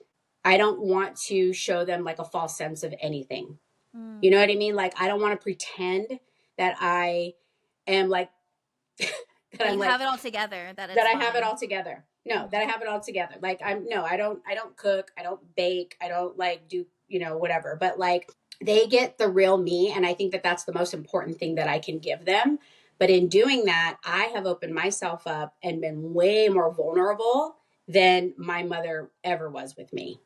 [SPEAKER 2] to show them like a false sense of anything. You know
[SPEAKER 1] Mm.
[SPEAKER 2] what I mean? Like I don't want to pretend that I am like that
[SPEAKER 1] That
[SPEAKER 2] I'm
[SPEAKER 1] you
[SPEAKER 2] like
[SPEAKER 1] have it all together, that
[SPEAKER 2] that
[SPEAKER 1] it's
[SPEAKER 2] I have it
[SPEAKER 1] fine.
[SPEAKER 2] all together. No, that I
[SPEAKER 1] Hmm.
[SPEAKER 2] have it all together. Like I'm no, I don't cook, I don't bake, I don't like do, whatever. But like they get the real me, and I think that that's the most important thing that I can give them. But in doing that, I have opened myself up and been way more vulnerable than my mother ever was with me.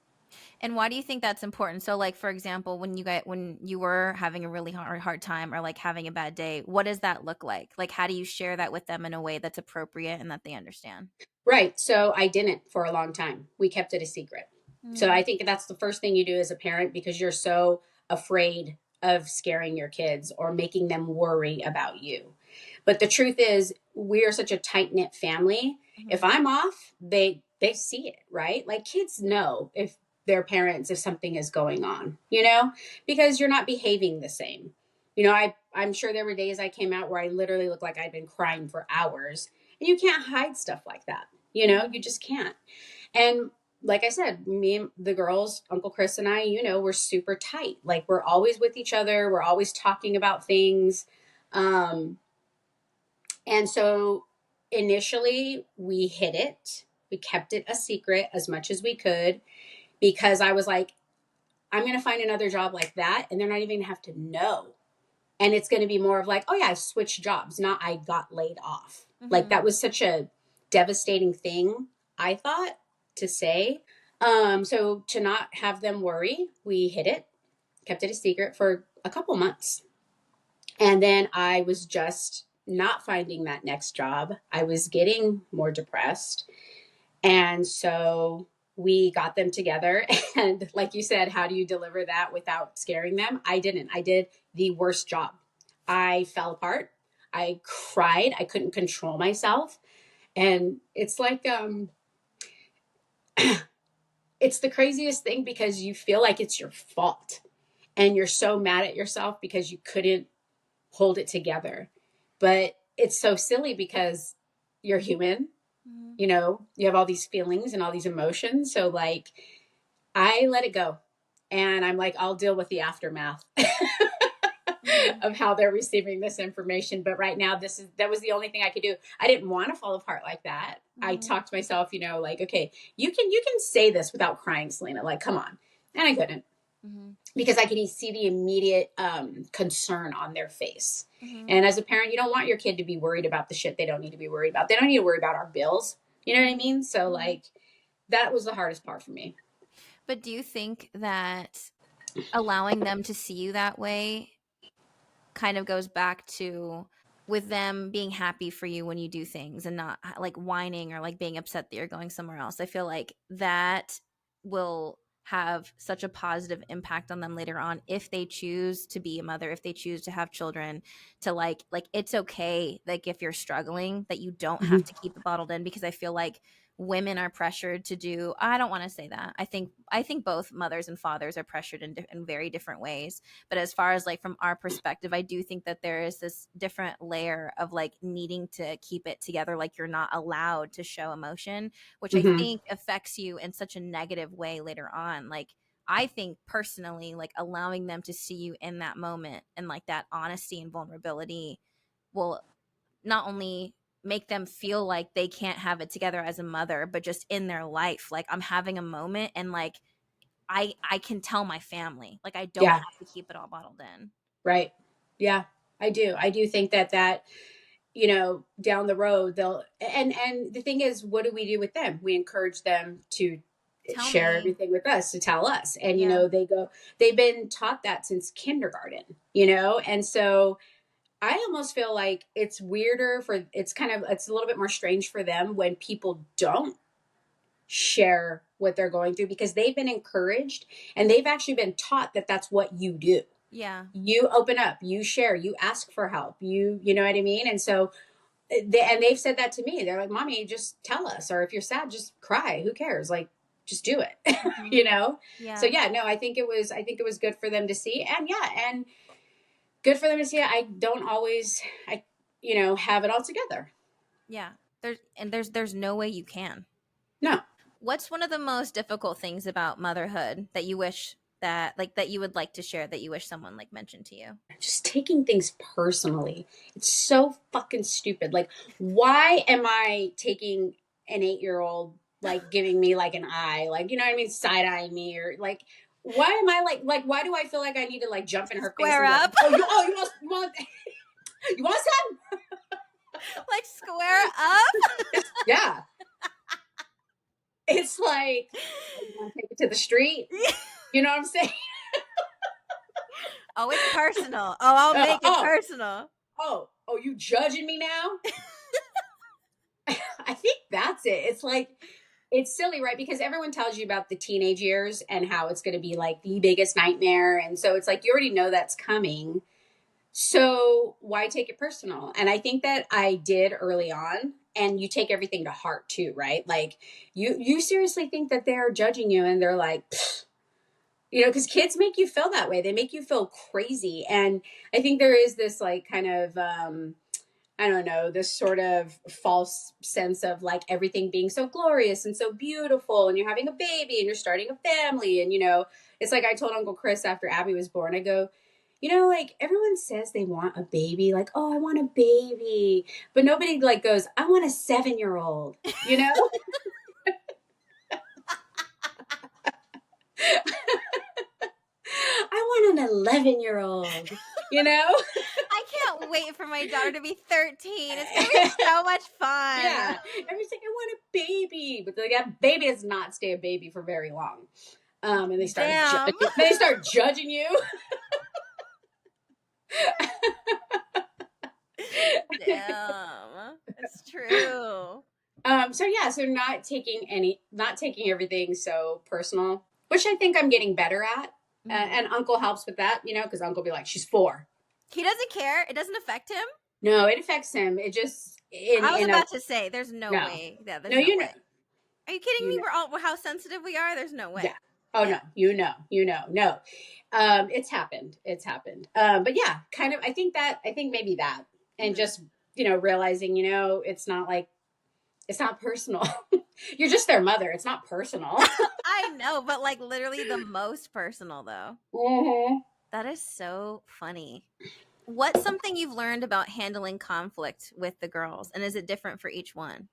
[SPEAKER 1] And why do you think that's important? So, like for example, when you were having a really hard time or like having a bad day, what does that look like? Like, how do you share that with them in a way that's appropriate and that they understand?
[SPEAKER 2] Right. So I didn't for a long time. We kept it a secret. So I
[SPEAKER 1] Mm.
[SPEAKER 2] think that's the first thing you do as a parent, because you're so afraid of scaring your kids or making them worry about you. But the truth is, we are such a tight knit family. If
[SPEAKER 1] Hmm.
[SPEAKER 2] I'm off, they see it, right? Like kids know if their parents, if something is going on, because you're not behaving the same. I'm sure there were days I came out where I literally looked like I'd been crying for hours, and you can't hide stuff like that. You
[SPEAKER 1] Hmm.
[SPEAKER 2] just can't. And like I said, me and the girls, Uncle Chris and I, we're super tight. Like we're always with each other. We're always talking about things. Um, and so initially we hid it. We kept it a secret as much as we could, because I was like, I'm going to find another job like that, and they're not even going to have to know. And it's going to be more of like, oh yeah, I switched jobs, not I got laid off. Like
[SPEAKER 1] Hmm.
[SPEAKER 2] that was such a devastating thing, I thought, to say. So to not have them worry, we hid it, kept it a secret for a couple months. And then I was just not finding that next job. I was getting more depressed. And so we got them together. And like you said, how do you deliver that without scaring them? I didn't. I did the worst job. I fell apart. I cried. I couldn't control myself. And it's like, it's the craziest thing because you feel like it's your fault. And you're so mad at yourself because you couldn't hold it together. But it's so silly because you're human,
[SPEAKER 1] Mm-hmm.
[SPEAKER 2] you have all these feelings and all these emotions. So, like, I let it go. And I'm like, I'll deal with the aftermath
[SPEAKER 1] Mm-hmm.
[SPEAKER 2] of how they're receiving this information. But right now, that was the only thing I could do. I didn't want to fall apart like that. I
[SPEAKER 1] Mm-hmm.
[SPEAKER 2] talked to myself, like, okay, you can say this without crying, Salina. Like, come on. And I couldn't
[SPEAKER 1] Mm-hmm.
[SPEAKER 2] because I could see the immediate concern on their face.
[SPEAKER 1] Mm-hmm.
[SPEAKER 2] And as a parent, you don't want your kid to be worried about the shit they don't need to be worried about. They don't need to worry about our bills. You know what I mean? So,
[SPEAKER 1] Mm-hmm.
[SPEAKER 2] like, that was the hardest part for me.
[SPEAKER 1] But do you think that allowing them to see you that way kind of goes back to with them being happy for you when you do things and not like whining or like being upset that you're going somewhere else? I feel like that will have such a positive impact on them later on if they choose to be a mother, if they choose to have children, to like it's okay, like if you're struggling, that you don't have
[SPEAKER 2] Mhm.
[SPEAKER 1] to keep it bottled in. Because I feel like women are pressured to do, I don't want to say that, I think both mothers and fathers are pressured in very different ways. But as far as like from our perspective, I do think that there is this different layer of like needing to keep it together, like you're not allowed to show emotion, which I
[SPEAKER 2] Mhm.
[SPEAKER 1] think affects you in such a negative way later on. Like I think personally, like allowing them to see you in that moment and like that honesty and vulnerability will not only make them feel like they can't have it together as a mother, but just in their life, like I'm having a moment and like I can tell my family. Like I don't
[SPEAKER 2] Yeah.
[SPEAKER 1] have to keep it all bottled in.
[SPEAKER 2] Right. Yeah. I do think that down the road they'll, and the thing is, what do we do with them? We encourage them to
[SPEAKER 1] Tell
[SPEAKER 2] share
[SPEAKER 1] me.
[SPEAKER 2] everything with us, to tell us. And
[SPEAKER 1] Yeah.
[SPEAKER 2] they've been taught that since kindergarten, and so I almost feel like it's weirder it's a little bit more strange for them when people don't share what they're going through, because they've been encouraged and they've actually been taught that that's what you do.
[SPEAKER 1] Yeah.
[SPEAKER 2] You open up, you share, you ask for help, you know what I mean? And so they've said that to me. They're like, "Mommy, just tell us, or if you're sad, just cry. Who cares? Like, just do it."
[SPEAKER 1] Mhm.
[SPEAKER 2] you know. So
[SPEAKER 1] Yeah.
[SPEAKER 2] yeah, no, I think it was good for them to see, and yeah, and good for them to see. I don't always, have it all together.
[SPEAKER 1] Yeah. There's no way you can.
[SPEAKER 2] No,
[SPEAKER 1] What's one of the most difficult things about motherhood that you wish that like that you would like to share that you wish someone like mentioned to you?
[SPEAKER 2] just taking things personally. It's so fucking stupid. Like, why am I taking an 8-year-old, like, giving me like an eye, like, you know what I mean, side eyeing me, or like, why am I like, why do I feel like I need to like jump in her face
[SPEAKER 1] Square
[SPEAKER 2] and be like,
[SPEAKER 1] up.
[SPEAKER 2] you want you want some?
[SPEAKER 1] Like square up.
[SPEAKER 2] Yeah, it's like, oh, you want to take it to the street? You know what I'm saying?
[SPEAKER 1] Oh, it's personal. Oh, I'll
[SPEAKER 2] Oh,
[SPEAKER 1] make it personal.
[SPEAKER 2] you judging me now? I think that's it. It's like, it's silly, right? Because everyone tells you about the teenage years and how it's going to be like the biggest nightmare. And so it's like, you already know that's coming. So why take it personal? And I think that I did early on. And you take everything to heart too, right? Like, you seriously think that they're judging you and they're like, "Pfft," because kids make you feel that way. They make you feel crazy. And I think there is this like kind of I don't know, this sort of false sense of like everything being so glorious and so beautiful, and you're having a baby and you're starting a family. And, it's like I told Uncle Chris after Abby was born, I go, like everyone says they want a baby, like, oh, I want a baby. But nobody like goes, I want a 7-year-old, you know? I want an 11-year-old, you know?
[SPEAKER 1] I can't wait for my daughter to be 13. It's gonna be so much fun.
[SPEAKER 2] Yeah. Everyone's like, I want a baby. But that baby does not stay a baby for very long. And
[SPEAKER 1] Damn.
[SPEAKER 2] they start judging you.
[SPEAKER 1] Damn. It's true.
[SPEAKER 2] So not taking everything so personal, which I think I'm getting better at. And Uncle helps with that, because Uncle be like, she's 4.
[SPEAKER 1] He doesn't care. It doesn't affect him.
[SPEAKER 2] No, it affects him. It just
[SPEAKER 1] I was about to say, there's no way. Yeah, there's no
[SPEAKER 2] you
[SPEAKER 1] way.
[SPEAKER 2] know.
[SPEAKER 1] Are you kidding me?
[SPEAKER 2] You know.
[SPEAKER 1] We're all how sensitive we are. There's no way.
[SPEAKER 2] Yeah. Oh no, no. It's happened. But yeah, kind of. I think maybe that, and just realizing, it's not personal. You're just their mother. It's not personal.
[SPEAKER 1] I know, but like literally the most personal though.
[SPEAKER 2] Mm-hmm.
[SPEAKER 1] That is so funny. What's something you've learned about handling conflict with the girls, and is it different for each one?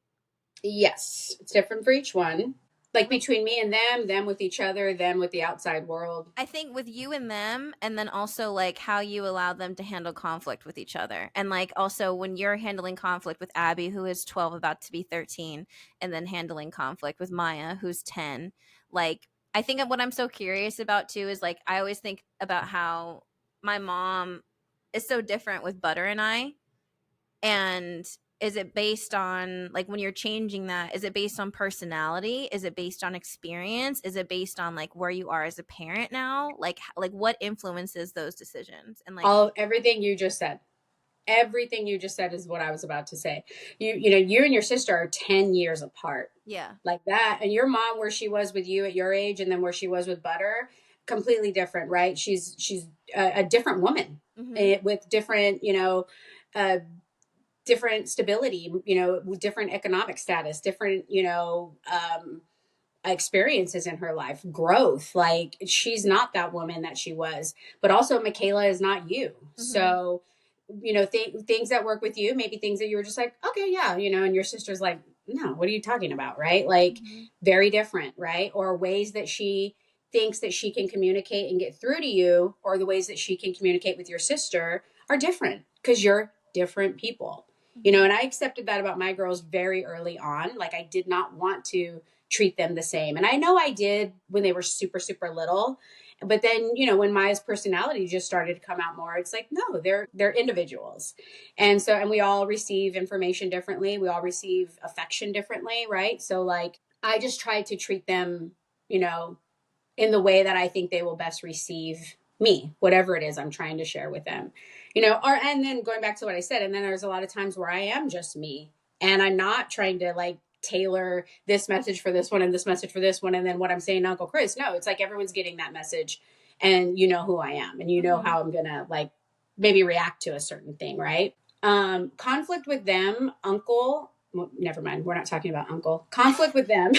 [SPEAKER 2] Yes, it's different for each one. Like between me and them with each other, them with the outside world.
[SPEAKER 1] I think with you and them, and then also like how you allow them to handle conflict with each other. And like also when you're handling conflict with Abby, who is 12, about to be 13, and then handling conflict with Maya, who's 10. Like, I think what I'm so curious about too is like, I always think about how my mom is so different with Butter and I. And is it based on like when you're changing that, is it based on personality, is it based on experience, is it based on like where you are as a parent now, like what influences those decisions? And like
[SPEAKER 2] everything you just said is what I was about to say. You and your sister are 10 years apart.
[SPEAKER 1] Yeah,
[SPEAKER 2] like that. And your mom, where she was with you at your age and then where she was with Butter, completely different, right? She's a different woman. With different different stability, different economic status, different, experiences in her life, growth. Like, she's not that woman that she was, but also Michaela is not you. So, things that work with you, maybe things that you were just like, okay, yeah, and your sister's like, no, what are you talking about? Right. Like, very different. Right. Or ways that she thinks that she can communicate and get through to you, or the ways that she can communicate with your sister are different because you're different people. And I accepted that about my girls very early on. Like, I did not want to treat them the same. And I know I did when they were super, super little. But then, when Maya's personality just started to come out more, it's like, no, they're individuals. And we all receive information differently. We all receive affection differently, right? So like, I just try to treat them, in the way that I think they will best receive me, whatever it is I'm trying to share with them. And then going back to what I said, and then there's a lot of times where I am just me, and I'm not trying to like tailor this message for this one and this message for this one, and then what I'm saying to Uncle Chris. No, it's like everyone's getting that message, and you know who I am, and you know how I'm gonna like maybe react to a certain thing, right? Conflict with them, Uncle. Well, never mind. We're not talking about Uncle. Conflict with them.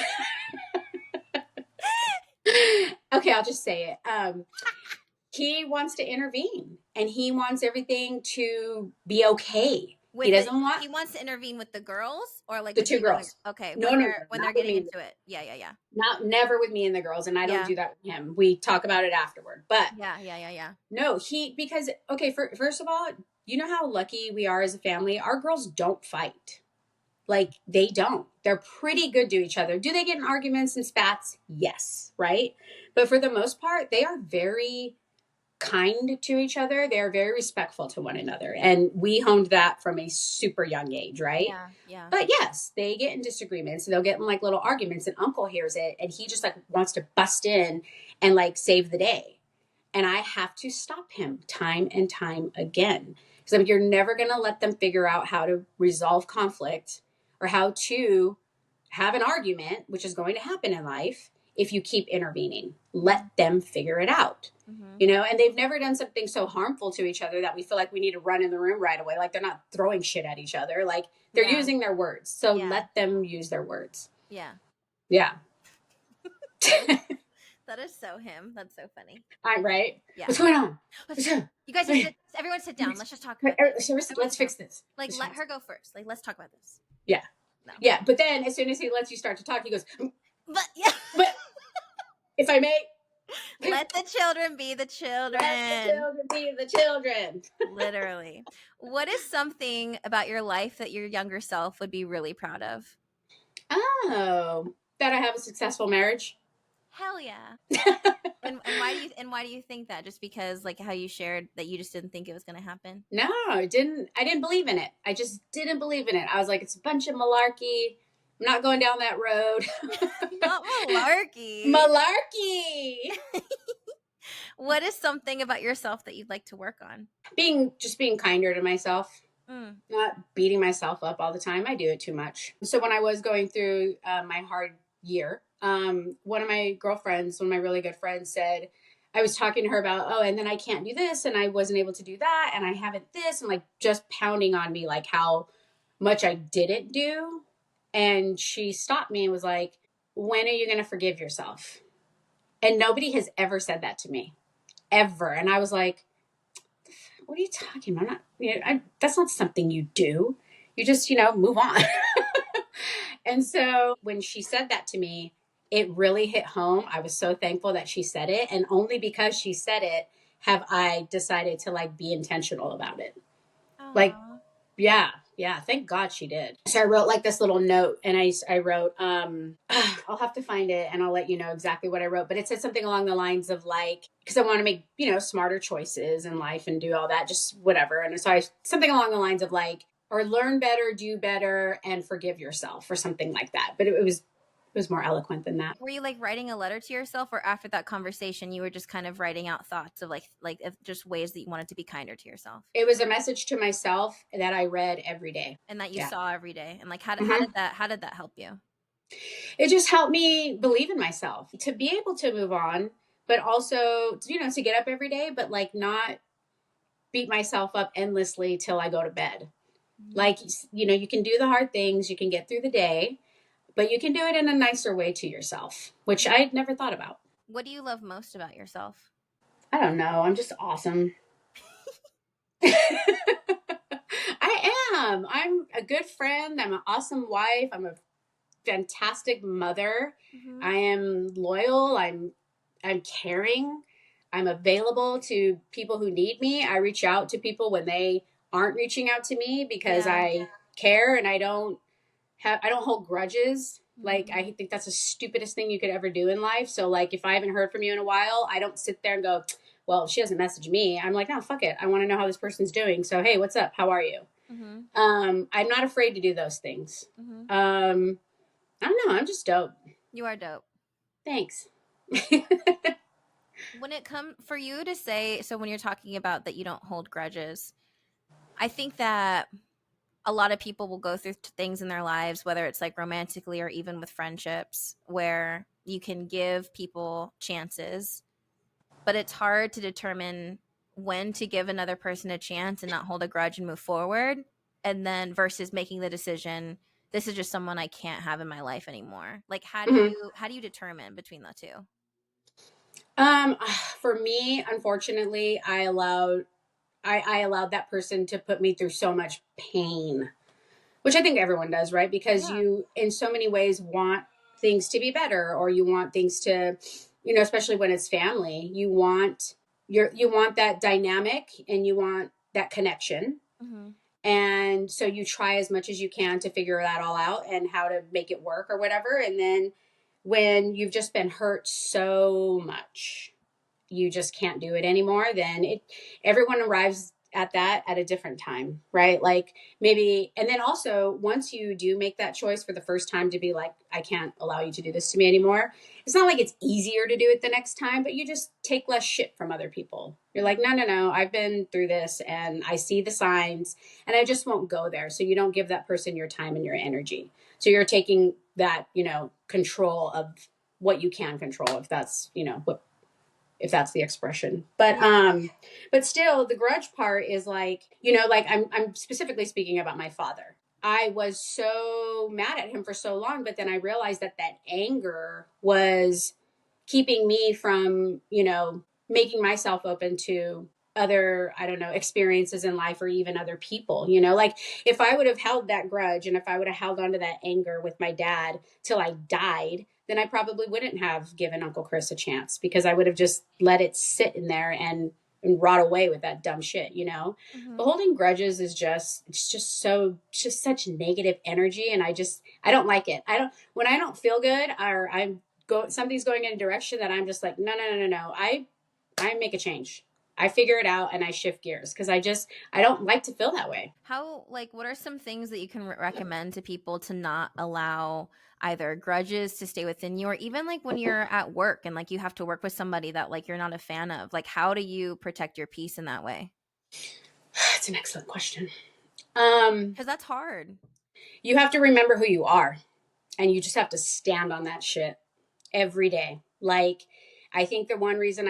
[SPEAKER 2] Okay, I'll just say it. He wants to intervene, and he wants everything to be okay. He doesn't want.
[SPEAKER 1] He wants to intervene with the girls, or like
[SPEAKER 2] the 2 girls.
[SPEAKER 1] Okay,
[SPEAKER 2] no,
[SPEAKER 1] when they're getting into it. Yeah.
[SPEAKER 2] Never with me and the girls, and I don't do that with him. We talk about it afterward. But
[SPEAKER 1] yeah.
[SPEAKER 2] No, because okay, first of all, you know how lucky we are as a family. Our girls don't fight. Like, they don't. They're pretty good to each other. Do they get in arguments and spats? Yes, right? But for the most part, they are very kind to each other. They are very respectful to one another. And we honed that from a super young age, right?
[SPEAKER 1] Yeah.
[SPEAKER 2] But yes, they get in disagreements. They'll get in like little arguments, and Uncle hears it, and he just like wants to bust in and like save the day. And I have to stop him time and time again. Because you're never going to let them figure out how to resolve conflict or how to have an argument, which is going to happen in life, if you keep intervening. Let them figure it out. And they've never done something so harmful to each other that we feel like we need to run in the room right away. Like, they're not throwing shit at each other. Like, they're using their words. So let them use their words.
[SPEAKER 1] Yeah. That is so him. That's so funny.
[SPEAKER 2] I'm right.
[SPEAKER 1] Yeah.
[SPEAKER 2] What's going on?
[SPEAKER 1] You guys, everyone sit down. Let's just talk about this.
[SPEAKER 2] Let's fix this.
[SPEAKER 1] Like, let her go first. Like, let's talk about this.
[SPEAKER 2] Yeah. No. Yeah. But then as soon as he lets you start to talk, he goes,
[SPEAKER 1] but
[SPEAKER 2] if I may.
[SPEAKER 1] Let the children be the
[SPEAKER 2] Let the
[SPEAKER 1] children.
[SPEAKER 2] children be the children.
[SPEAKER 1] Literally. What is something about your life that your younger self would be really proud of?
[SPEAKER 2] Oh, that I have a successful marriage.
[SPEAKER 1] Hell yeah. And why do you think that? Just because like how you shared that you just didn't think it was going to happen?
[SPEAKER 2] No, I didn't believe in it. I just didn't believe in it. I was like, it's a bunch of malarkey. I'm not going down that road.
[SPEAKER 1] Not malarkey.
[SPEAKER 2] Malarkey.
[SPEAKER 1] What is something about yourself that you'd like to work on?
[SPEAKER 2] Being kinder to myself,
[SPEAKER 1] Mm.
[SPEAKER 2] not beating myself up all the time. I do it too much. So when I was going through my hard year, one of my girlfriends, one of my really good friends said, I was talking to her about, oh, and then I can't do this, and I wasn't able to do that, and I haven't this, and like just pounding on me, like how much I didn't do. And she stopped me and was like, when are you going to forgive yourself? And nobody has ever said that to me, ever. And I was like, what are you talking about? I'm not, that's not something you do. You just, move on. And so when she said that to me, it really hit home. I was so thankful that she said it. And only because she said it have I decided to like be intentional about it. Like,
[SPEAKER 1] Aw.
[SPEAKER 2] yeah, yeah. Thank God she did. So I wrote like this little note, and I wrote, I'll have to find it and I'll let you know exactly what I wrote. But it said something along the lines of like, because I want to make, smarter choices in life and do all that, just whatever. And so something along the lines of like, or learn better, do better, and forgive yourself, or something like that. But it was more eloquent than that.
[SPEAKER 1] Were you like writing a letter to yourself, or after that conversation you were just kind of writing out thoughts of like if just ways that you wanted to be kinder to yourself
[SPEAKER 2] It was a message to myself that I read every day.
[SPEAKER 1] and that you
[SPEAKER 2] Yeah.
[SPEAKER 1] saw every day? And like
[SPEAKER 2] Hmm.
[SPEAKER 1] how did that help you?
[SPEAKER 2] It just helped me believe in myself to be able to move on, but also, to get up every day, but like not beat myself up endlessly till I go to bed.
[SPEAKER 1] Mhm.
[SPEAKER 2] Like, you can do the hard things, you can get through the day, but you can do it in a nicer way to yourself, which I'd never thought about.
[SPEAKER 1] What do you love most about yourself?
[SPEAKER 2] I don't know. I'm just awesome. I am. I'm a good friend. I'm an awesome wife. I'm a fantastic mother.
[SPEAKER 1] Mm-hmm.
[SPEAKER 2] I am loyal. I'm caring. I'm available to people who need me. I reach out to people when they aren't reaching out to me because
[SPEAKER 1] Yeah.
[SPEAKER 2] I care, and I don't hold grudges. Like,
[SPEAKER 1] Mm-hmm.
[SPEAKER 2] I think that's the stupidest thing you could ever do in life. So like, if I haven't heard from you in a while, I don't sit there and go, well, she doesn't message me. I'm like, no, fuck it. I want to know how this person's doing. So hey, what's up? How are you?
[SPEAKER 1] Mm-hmm.
[SPEAKER 2] I'm not afraid to do those things.
[SPEAKER 1] Mm-hmm.
[SPEAKER 2] Um, I don't know. I'm just dope.
[SPEAKER 1] You are dope.
[SPEAKER 2] Thanks.
[SPEAKER 1] When it comes for you to say, so when you're talking about that you don't hold grudges, I think that a lot of people will go through things in their lives, whether it's like romantically or even with friendships, where you can give people chances, but it's hard to determine when to give another person a chance and not hold a grudge and move forward. And then versus making the decision, this is just someone I can't have in my life anymore. Like
[SPEAKER 2] Mhm.
[SPEAKER 1] how do you determine between the two?
[SPEAKER 2] Um, for me, unfortunately, I allowed that person to put me through so much pain, which I think everyone does, right? Because
[SPEAKER 1] Yeah.
[SPEAKER 2] you, in so many ways, want things to be better, or you want things to, especially when it's family, you want that dynamic, and you want that connection.
[SPEAKER 1] Mm-hmm.
[SPEAKER 2] And so you try as much as you can to figure that all out and how to make it work or whatever. And then when you've just been hurt so much, you just can't do it anymore, then everyone arrives at that at a different time, right? Like, maybe, and then also once you do make that choice for the first time to be like, I can't allow you to do this to me anymore, it's not like it's easier to do it the next time, but you just take less shit from other people. You're like, no, no, no, I've been through this and I see the signs, and I just won't go there. So you don't give that person your time and your energy. So you're taking that, control of what you can control, if that's, what, if that's the expression. But
[SPEAKER 1] Yeah.
[SPEAKER 2] but still, the grudge part is like, like, I'm specifically speaking about my father. I was so mad at him for so long, but then I realized that anger was keeping me from, making myself open to other, I don't know, experiences in life or even other people, like if I would have held that grudge and if I would have held on to that anger with my dad till I died, then I probably wouldn't have given Uncle Chris a chance because I would have just let it sit in there and rot away with that dumb shit. But
[SPEAKER 1] Mm-hmm.
[SPEAKER 2] holding grudges is it's just such negative energy. And I don't like it. When I don't feel good or something's going in a direction that I'm just like, no, no, no, no, no. I make a change. I figure it out and I shift gears because I don't like to feel that way.
[SPEAKER 1] How, like, what are some things that you can recommend to people to not allow either grudges to stay within you, or even like when you're at work and like you have to work with somebody that like you're not a fan of? Like, how do you protect your peace in that way?
[SPEAKER 2] That's an excellent question. Um,
[SPEAKER 1] Because that's hard.
[SPEAKER 2] you have to remember who you are and you just have to stand on that shit every day. Like, I think the one reason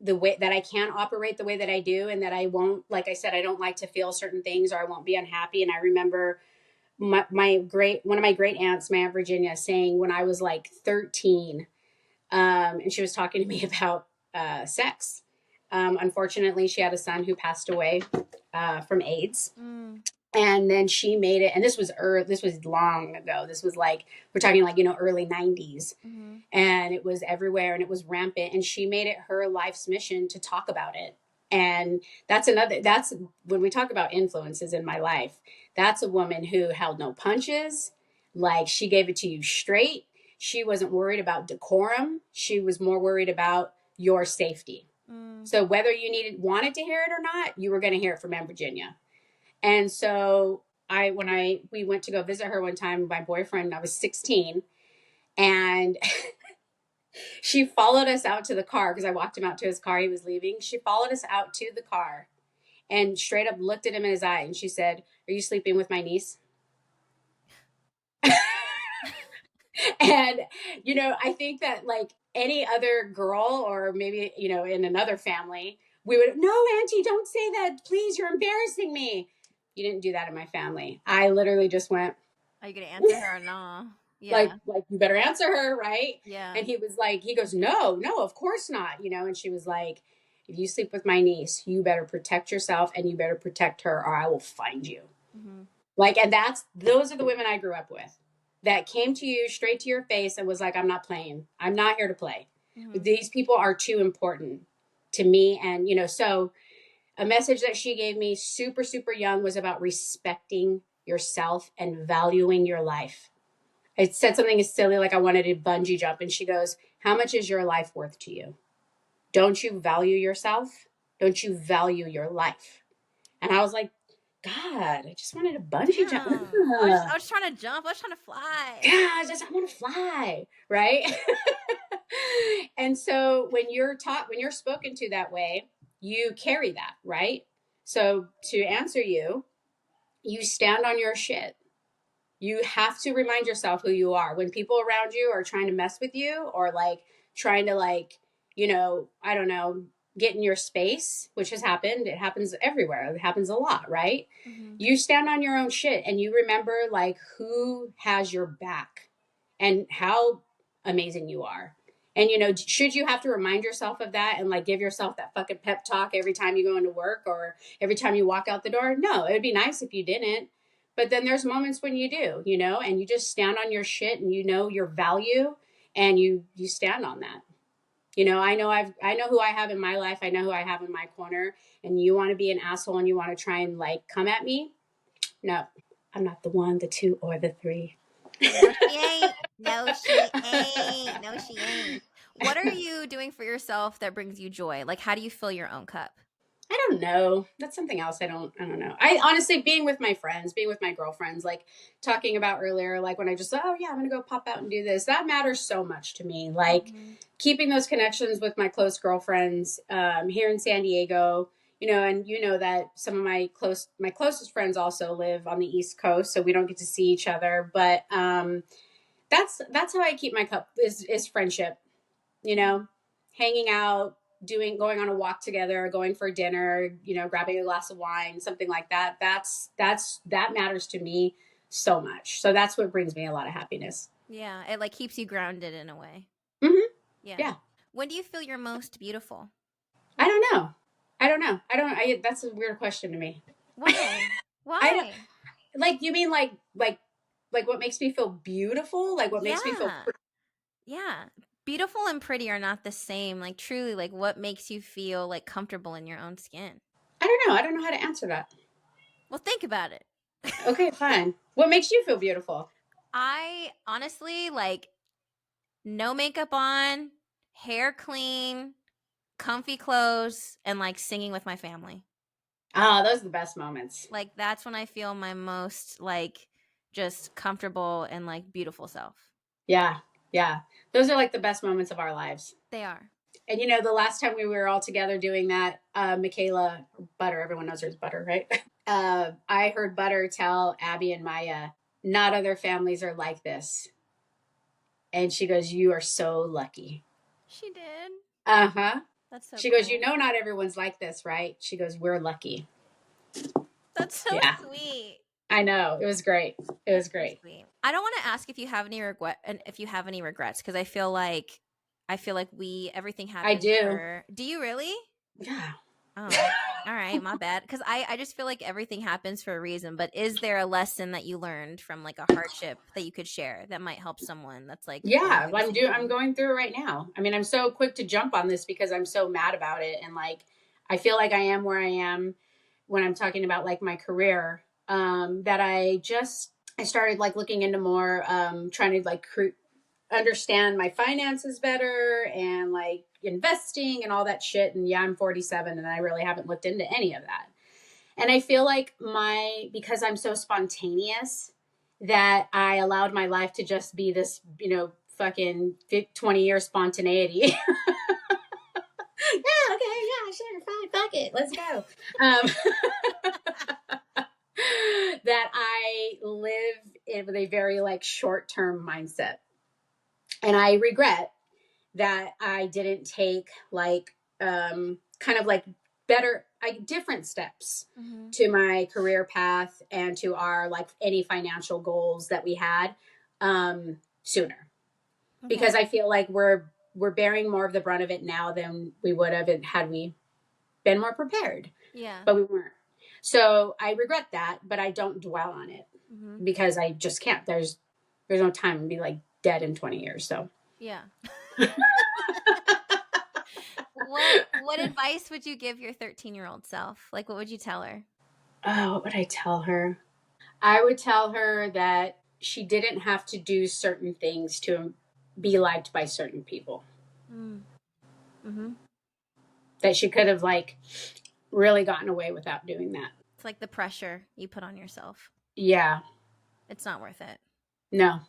[SPEAKER 2] the way that I can operate the way that I do and that I won't, like I said, I don't like to feel certain things or I won't be unhappy. And I remember one of my great aunts, my Aunt Virginia, saying when I was like 13, and she was talking to me about sex. Unfortunately, she had a son who passed away from AIDS.
[SPEAKER 1] Mm,
[SPEAKER 2] And then she made it, and this was long ago. This was like we're talking like early 90s,
[SPEAKER 1] mm-hmm.
[SPEAKER 2] and it was everywhere and it was rampant. And she made it her life's mission to talk about it. And that's when we talk about influences in my life. That's a woman who held no punches. Like she gave it to you straight. She wasn't worried about decorum. She was more worried about your safety.
[SPEAKER 1] Mm,
[SPEAKER 2] So whether you wanted to hear it or not, you were going to hear it from Aunt Virginia. And so we went to go visit her one time, my boyfriend, I was 16, and she followed us out to the car because I walked him out to his car. He was leaving. She followed us out to the car and straight up looked at him in his eye and she said, "Are you sleeping with my niece?" And, I think that like any other girl or maybe, in another family, we would, "No, Auntie, don't say that. Please, you're embarrassing me." You didn't do that in my family. I literally just went,
[SPEAKER 1] are you gonna answer her or no? Yeah,
[SPEAKER 2] like you better answer her, right?
[SPEAKER 1] yeah.
[SPEAKER 2] And he goes, "No, no, of course not." And she was like, "If you sleep with my niece, you better protect yourself and you better protect her or I will find you."
[SPEAKER 1] Mm-hmm.
[SPEAKER 2] Like, and those are the women I grew up with that came to you straight to your face and was like, "I'm not playing. I'm not here to play.
[SPEAKER 1] Mm-hmm.
[SPEAKER 2] These people are too important to me." And, so a message that she gave me super, super young was about respecting yourself and valuing your life. I said something as silly like I wanted to bungee jump, and she goes, "How much is your life worth to you? Don't you value yourself? Don't you value your life?" And I was like, "God, I just wanted to bungee jump.
[SPEAKER 1] Damn. I was trying to jump. I was trying to fly.
[SPEAKER 2] God, I want to fly, right?" And so when you're spoken to that way, you carry that, right? So to answer you, you stand on your shit. You have to remind yourself who you are when people around you are trying to mess with you or like trying to like, I don't know, get in your space, which has happened. It happens everywhere. It happens a lot, right?
[SPEAKER 1] Mm-hmm.
[SPEAKER 2] You stand on your own shit and you remember like who has your back and how amazing you are. And should you have to remind yourself of that and like give yourself that fucking pep talk every time you go into work or every time you walk out the door? No, it would be nice if you didn't. But then there's moments when you do, and you just stand on your shit and you know your value and you stand on that. I know who I have in my life. I know who I have in my corner. And you want to be an asshole and you want to try and like come at me? No, I'm not the one, the two, or the three.
[SPEAKER 1] No, she ain't. No, she ain't. No, she ain't. What are you doing for yourself that brings you joy? Like, how do you fill your own cup?
[SPEAKER 2] I don't know. That's something else. I don't know. I honestly, being with my friends, being with my girlfriends, like talking about earlier, like when I just, oh yeah, I'm going to go pop out and do this. That matters so much to me. Like
[SPEAKER 1] Mm-hmm.
[SPEAKER 2] keeping those connections with my close girlfriends here in San Diego, and that some of my closest friends also live on the East Coast. So we don't get to see each other, but that's how I keep my cup is friendship, you know, hanging out, going on a walk together, going for dinner, grabbing a glass of wine, something like that. That matters to me so much. So that's what brings me a lot of happiness.
[SPEAKER 1] Yeah, it like keeps you grounded in a way.
[SPEAKER 2] Hmm.
[SPEAKER 1] Yeah.
[SPEAKER 2] Yeah.
[SPEAKER 1] When do you feel your most beautiful?
[SPEAKER 2] I don't know. I don't know. That's a weird question to me.
[SPEAKER 1] Why?
[SPEAKER 2] I don't,
[SPEAKER 1] Why?
[SPEAKER 2] like, you mean like what makes me feel beautiful? Like what makes me feel
[SPEAKER 1] Yeah. Yeah. Beautiful and pretty are not the same. Like truly, like what makes you feel like comfortable in your own skin?
[SPEAKER 2] I don't know. I don't know how to answer that.
[SPEAKER 1] Well, think about it.
[SPEAKER 2] Okay, fine. What makes you feel beautiful?
[SPEAKER 1] I honestly like no makeup on, hair clean, comfy clothes, and like singing with my family.
[SPEAKER 2] Ah, those are the best moments.
[SPEAKER 1] Like that's when I feel my most like just comfortable and like beautiful self.
[SPEAKER 2] Yeah, yeah. Those are like the best moments of our lives.
[SPEAKER 1] They are.
[SPEAKER 2] And you know, the last time we were all together doing that, Michaela Butter, everyone knows her as Butter, right? I heard Butter tell Abby and Maya, not other families are like this. And she goes, you are so lucky.
[SPEAKER 1] She did.
[SPEAKER 2] Uh huh.
[SPEAKER 1] That's so
[SPEAKER 2] She goes, you
[SPEAKER 1] cool.
[SPEAKER 2] know, not everyone's like this, right? She goes, we're lucky.
[SPEAKER 1] That's so
[SPEAKER 2] Yeah,
[SPEAKER 1] sweet.
[SPEAKER 2] I know. It was great. It
[SPEAKER 1] That's
[SPEAKER 2] was
[SPEAKER 1] so
[SPEAKER 2] great.
[SPEAKER 1] sweet. I don't want to ask if you have any regret and if you have any regrets because I feel like we everything
[SPEAKER 2] I
[SPEAKER 1] happens
[SPEAKER 2] do.
[SPEAKER 1] for. Do you really?
[SPEAKER 2] Yeah.
[SPEAKER 1] Oh, all right, my bad. Because I just feel like everything happens for a reason. But is there a lesson that you learned from like a hardship that you could share that might help someone that's like going
[SPEAKER 2] Yeah,
[SPEAKER 1] through the same
[SPEAKER 2] I'm
[SPEAKER 1] thing?
[SPEAKER 2] going through it right now. I mean, I'm so quick to jump on this because I'm so mad about it, and like I feel like I am where I am when I'm talking about like my career. That I started like looking into more, trying to like understand my finances better and like investing and all that shit. And yeah, I'm 47 and I really haven't looked into any of that. And I feel like because I'm so spontaneous, that I allowed my life to just be this, fucking 20-year spontaneity. Yeah, okay, yeah, sure, fine, fuck it, let's go. That I live with a very like short term mindset. And I regret that I didn't take like kind of like different steps
[SPEAKER 1] Mm-hmm.
[SPEAKER 2] to my career path and to our like any financial goals that we had sooner,
[SPEAKER 1] Okay.
[SPEAKER 2] because I feel like we're bearing more of the brunt of it now than we would have had we been more prepared,
[SPEAKER 1] Yeah.
[SPEAKER 2] but we weren't. So I regret that, but I don't dwell on it
[SPEAKER 1] Mm-hmm.
[SPEAKER 2] because I just can't. There's no time to be like dead in 20 years. So
[SPEAKER 1] Yeah. What advice would you give your 13-year-old self? Like, what would you tell her?
[SPEAKER 2] oh, what would I tell her? I would tell her that she didn't have to do certain things to be liked by certain people.
[SPEAKER 1] Mm. Mm-hmm.
[SPEAKER 2] That she could have like really gotten away without doing that.
[SPEAKER 1] It's like the pressure you put on yourself.
[SPEAKER 2] Yeah.
[SPEAKER 1] It's not worth it.
[SPEAKER 2] No.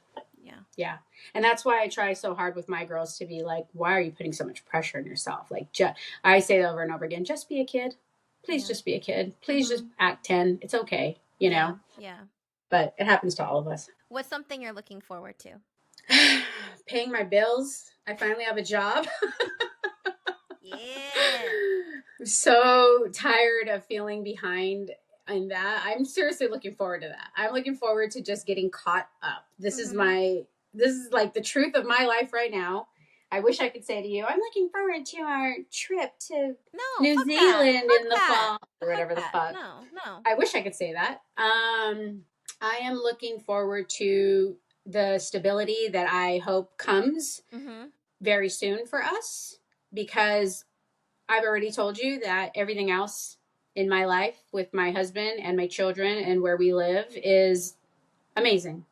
[SPEAKER 1] Yeah.
[SPEAKER 2] Yeah. And that's why I try so hard with my girls to be like, why are you putting so much pressure on yourself? Like, I say that over and over again, just be a kid. Please
[SPEAKER 1] Yeah.
[SPEAKER 2] just be a kid. Please just
[SPEAKER 1] Mm-hmm.
[SPEAKER 2] act 10. It's okay, you
[SPEAKER 1] Yeah.
[SPEAKER 2] know?
[SPEAKER 1] Yeah.
[SPEAKER 2] But it happens to all of us.
[SPEAKER 1] What's something you're looking forward to?
[SPEAKER 2] Paying my bills. I finally have a job.
[SPEAKER 1] Yeah.
[SPEAKER 2] I'm so tired of feeling behind in that. I'm seriously looking forward to that. I'm looking forward to just getting caught up.
[SPEAKER 1] Mm-hmm.
[SPEAKER 2] This is like the truth of my life right now. I wish I could say to you, I'm looking forward to our trip to
[SPEAKER 1] No,
[SPEAKER 2] New
[SPEAKER 1] fuck that.
[SPEAKER 2] Zealand
[SPEAKER 1] Fuck
[SPEAKER 2] in the
[SPEAKER 1] that.
[SPEAKER 2] fall or
[SPEAKER 1] Fuck
[SPEAKER 2] whatever the
[SPEAKER 1] that.
[SPEAKER 2] fuck.
[SPEAKER 1] No, no.
[SPEAKER 2] I wish I could say that. I am looking forward to the stability that I hope comes
[SPEAKER 1] Mm-hmm.
[SPEAKER 2] very soon for us, because I've already told you that everything else in my life with my husband and my children and where we live is amazing.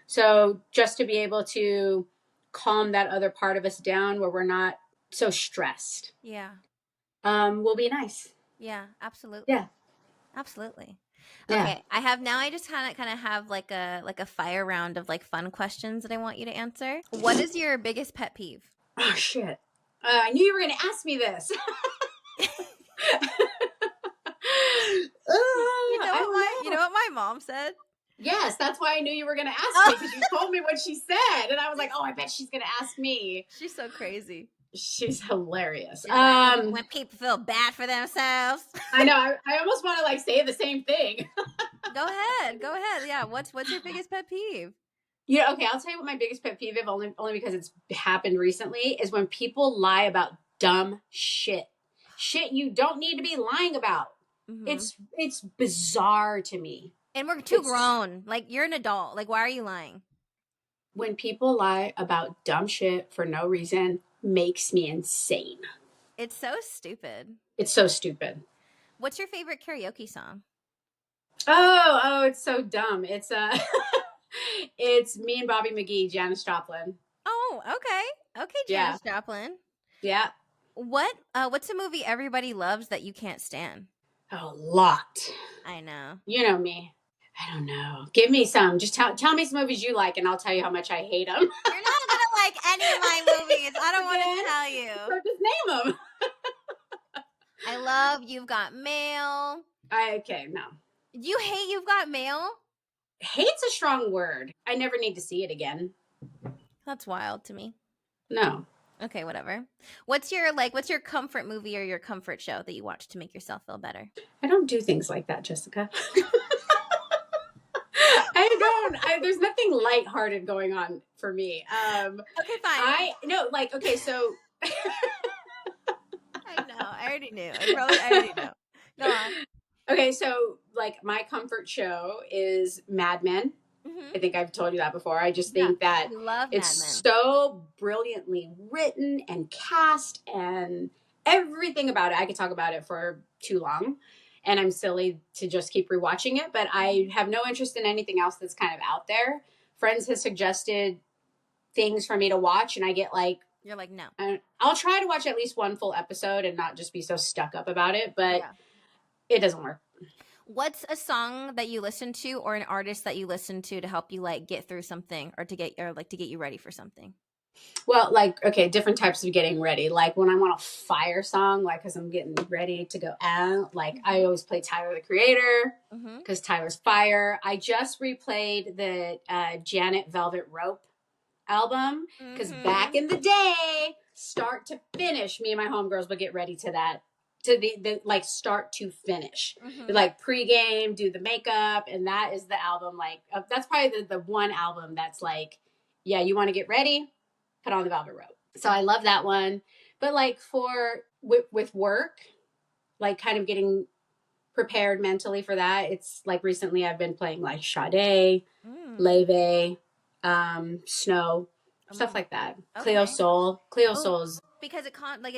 [SPEAKER 2] So just to be able to calm that other part of us down where we're not so stressed,
[SPEAKER 1] Yeah.
[SPEAKER 2] will be nice.
[SPEAKER 1] Yeah,
[SPEAKER 2] Yeah.
[SPEAKER 1] absolutely. Absolutely.
[SPEAKER 2] Yeah.
[SPEAKER 1] Okay, I just kind of have like a fire round of like fun questions that I want you to answer. What is your biggest pet peeve?
[SPEAKER 2] Oh, shit. I knew you were going to ask me this. I don't
[SPEAKER 1] You
[SPEAKER 2] know.
[SPEAKER 1] know what my mom said?
[SPEAKER 2] Yes, that's why I knew you were going to ask me,
[SPEAKER 1] Oh,
[SPEAKER 2] because you told me what she said. And I was like, oh, I bet she's going to ask me.
[SPEAKER 1] she's so crazy.
[SPEAKER 2] She's hilarious.
[SPEAKER 1] She's like when people feel bad for themselves.
[SPEAKER 2] I know. I almost want to like say the same thing.
[SPEAKER 1] Go ahead. Go ahead. Yeah, what's your biggest pet peeve?
[SPEAKER 2] Yeah, okay. I'll tell you what my biggest pet peeve is, only because it's happened recently, is when people lie about dumb shit. shit you don't need to be lying about.
[SPEAKER 1] Mm-hmm.
[SPEAKER 2] It's bizarre to me.
[SPEAKER 1] And we're too
[SPEAKER 2] It's
[SPEAKER 1] grown. Like, you're an adult. Like, why are you lying?
[SPEAKER 2] when people lie about dumb shit for no reason makes me insane.
[SPEAKER 1] It's so stupid.
[SPEAKER 2] It's so stupid.
[SPEAKER 1] What's your favorite karaoke song?
[SPEAKER 2] Oh, it's so dumb. It's me and Bobby McGee, Janis Joplin.
[SPEAKER 1] Oh, okay. Okay,
[SPEAKER 2] Yeah.
[SPEAKER 1] Janis Joplin.
[SPEAKER 2] Yeah.
[SPEAKER 1] What's a movie everybody loves that you can't stand?
[SPEAKER 2] A lot.
[SPEAKER 1] I know.
[SPEAKER 2] You know me. I don't know. Give me some. Just tell me some movies you like, and I'll tell you how much I hate them.
[SPEAKER 1] You're not gonna like any of my movies. I don't want to
[SPEAKER 2] Then
[SPEAKER 1] tell you.
[SPEAKER 2] so just name them.
[SPEAKER 1] I love You've Got Mail.
[SPEAKER 2] Okay, no.
[SPEAKER 1] You hate You've Got Mail?
[SPEAKER 2] Hate's a strong word. I never need to see it again.
[SPEAKER 1] That's wild to me.
[SPEAKER 2] No.
[SPEAKER 1] Okay, whatever. What's your comfort movie or your comfort show that you watch to make yourself feel better?
[SPEAKER 2] I don't do things like that, Jessica. I don't. There's nothing lighthearted going on for me.
[SPEAKER 1] Okay, fine.
[SPEAKER 2] Okay, so
[SPEAKER 1] I know. I already knew. I already know. Go on.
[SPEAKER 2] okay, so like my comfort show is Mad Men.
[SPEAKER 1] Mm-hmm.
[SPEAKER 2] I think I've told you that before. I just
[SPEAKER 1] Yeah,
[SPEAKER 2] think that
[SPEAKER 1] we love
[SPEAKER 2] it's
[SPEAKER 1] Mad Men.
[SPEAKER 2] so brilliantly written and cast and everything about it. I could talk about it for too long, and I'm silly to just keep rewatching it, but I have no interest in anything else that's kind of out there. Friends has suggested things for me to watch, and I get like,
[SPEAKER 1] You're like, no.
[SPEAKER 2] I'll try to watch at least one full episode and not just be so stuck up about it, but
[SPEAKER 1] Yeah.
[SPEAKER 2] it doesn't work.
[SPEAKER 1] What's a song that you listen to or an artist that you listen to help you like get through something or to get you ready for something?
[SPEAKER 2] Well, like, okay, different types of getting ready. Like when I want a fire song, like because I'm getting ready to go out, like I always play Tyler the Creator
[SPEAKER 1] Mm-hmm.
[SPEAKER 2] because Tyler's fire. I just replayed the Janet Velvet Rope album because
[SPEAKER 1] Mm-hmm.
[SPEAKER 2] back in the day, start to finish, me and my homegirls would get ready to that. To the like start to finish,
[SPEAKER 1] Mm-hmm.
[SPEAKER 2] like pregame, do the makeup, and that is the album. Like that's probably the one album that's like, yeah, you want to get ready, put on the Velvet Rope. So I love that one. But like with work, like kind of getting prepared mentally for that, it's like recently I've been playing like Sade, Leve, Snow, stuff like that.
[SPEAKER 1] Okay.
[SPEAKER 2] Cleo
[SPEAKER 1] Oh,
[SPEAKER 2] Soul's
[SPEAKER 1] because it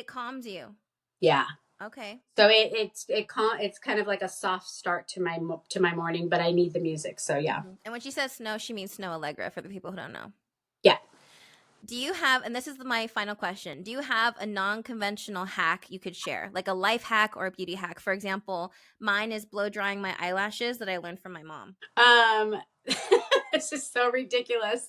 [SPEAKER 1] calms you.
[SPEAKER 2] yeah.
[SPEAKER 1] Okay.
[SPEAKER 2] So it's kind of like a soft start to my morning, but I need the music. So yeah.
[SPEAKER 1] Mm-hmm. And when she says snow, she means Snow Allegra for the people who don't know.
[SPEAKER 2] Yeah.
[SPEAKER 1] Do you have, and this is my final question, do you have a non-conventional hack you could share? Like a life hack or a beauty hack? For example, mine is blow drying my eyelashes that I learned from my mom.
[SPEAKER 2] It's just so ridiculous.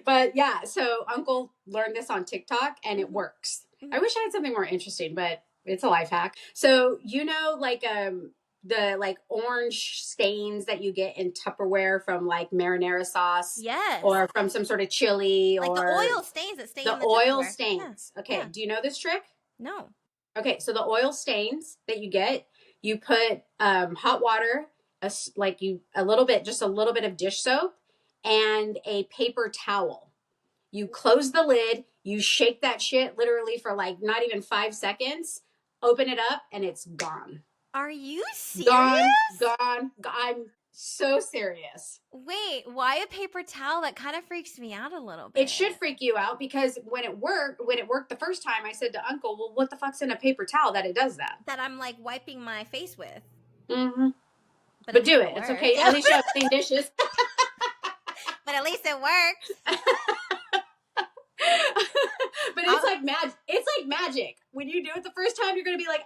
[SPEAKER 2] But yeah, so Uncle learned this on TikTok and it works.
[SPEAKER 1] Mm-hmm.
[SPEAKER 2] I wish I had something more interesting, but it's a life hack. So like the like orange stains that you get in Tupperware from like marinara sauce,
[SPEAKER 1] Yes.
[SPEAKER 2] or from some sort of chili,
[SPEAKER 1] like
[SPEAKER 2] or
[SPEAKER 1] the oil stains that stay
[SPEAKER 2] the
[SPEAKER 1] in the
[SPEAKER 2] oil
[SPEAKER 1] Tupperware.
[SPEAKER 2] stains.
[SPEAKER 1] Yeah.
[SPEAKER 2] Okay,
[SPEAKER 1] Yeah.
[SPEAKER 2] do you know this trick?
[SPEAKER 1] No.
[SPEAKER 2] Okay, so the oil stains that you get, you put hot water, just a little bit of dish soap, and a paper towel. You close the lid, you shake that shit literally for like not even 5 seconds, open it up, and it's gone.
[SPEAKER 1] Are you serious?
[SPEAKER 2] Gone. I'm so serious.
[SPEAKER 1] Wait, why a paper towel? That kind of freaks me out a little bit.
[SPEAKER 2] It should freak you out because when it worked the first time, I said to Uncle, well, what the fuck's in a paper towel that it does that?
[SPEAKER 1] That I'm like wiping my face with.
[SPEAKER 2] Mm-hmm.
[SPEAKER 1] But
[SPEAKER 2] But do it. It's okay. At least you have clean dishes.
[SPEAKER 1] But at least it works.
[SPEAKER 2] But it's like magic. It's like magic. When you do it the first time, you're gonna be like,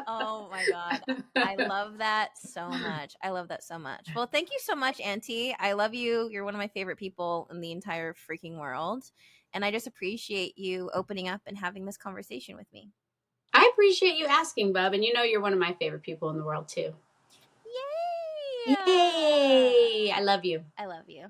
[SPEAKER 1] oh my god, I love that so much. I love that so much. Well, thank you so much, Auntie. I love you. You're one of my favorite people in the entire freaking world, and I just appreciate you opening up and having this conversation with me.
[SPEAKER 2] I appreciate you asking, Bub, and you know you're one of my favorite people in the world too.
[SPEAKER 1] Yay!
[SPEAKER 2] Yay! I love you.
[SPEAKER 1] I love you.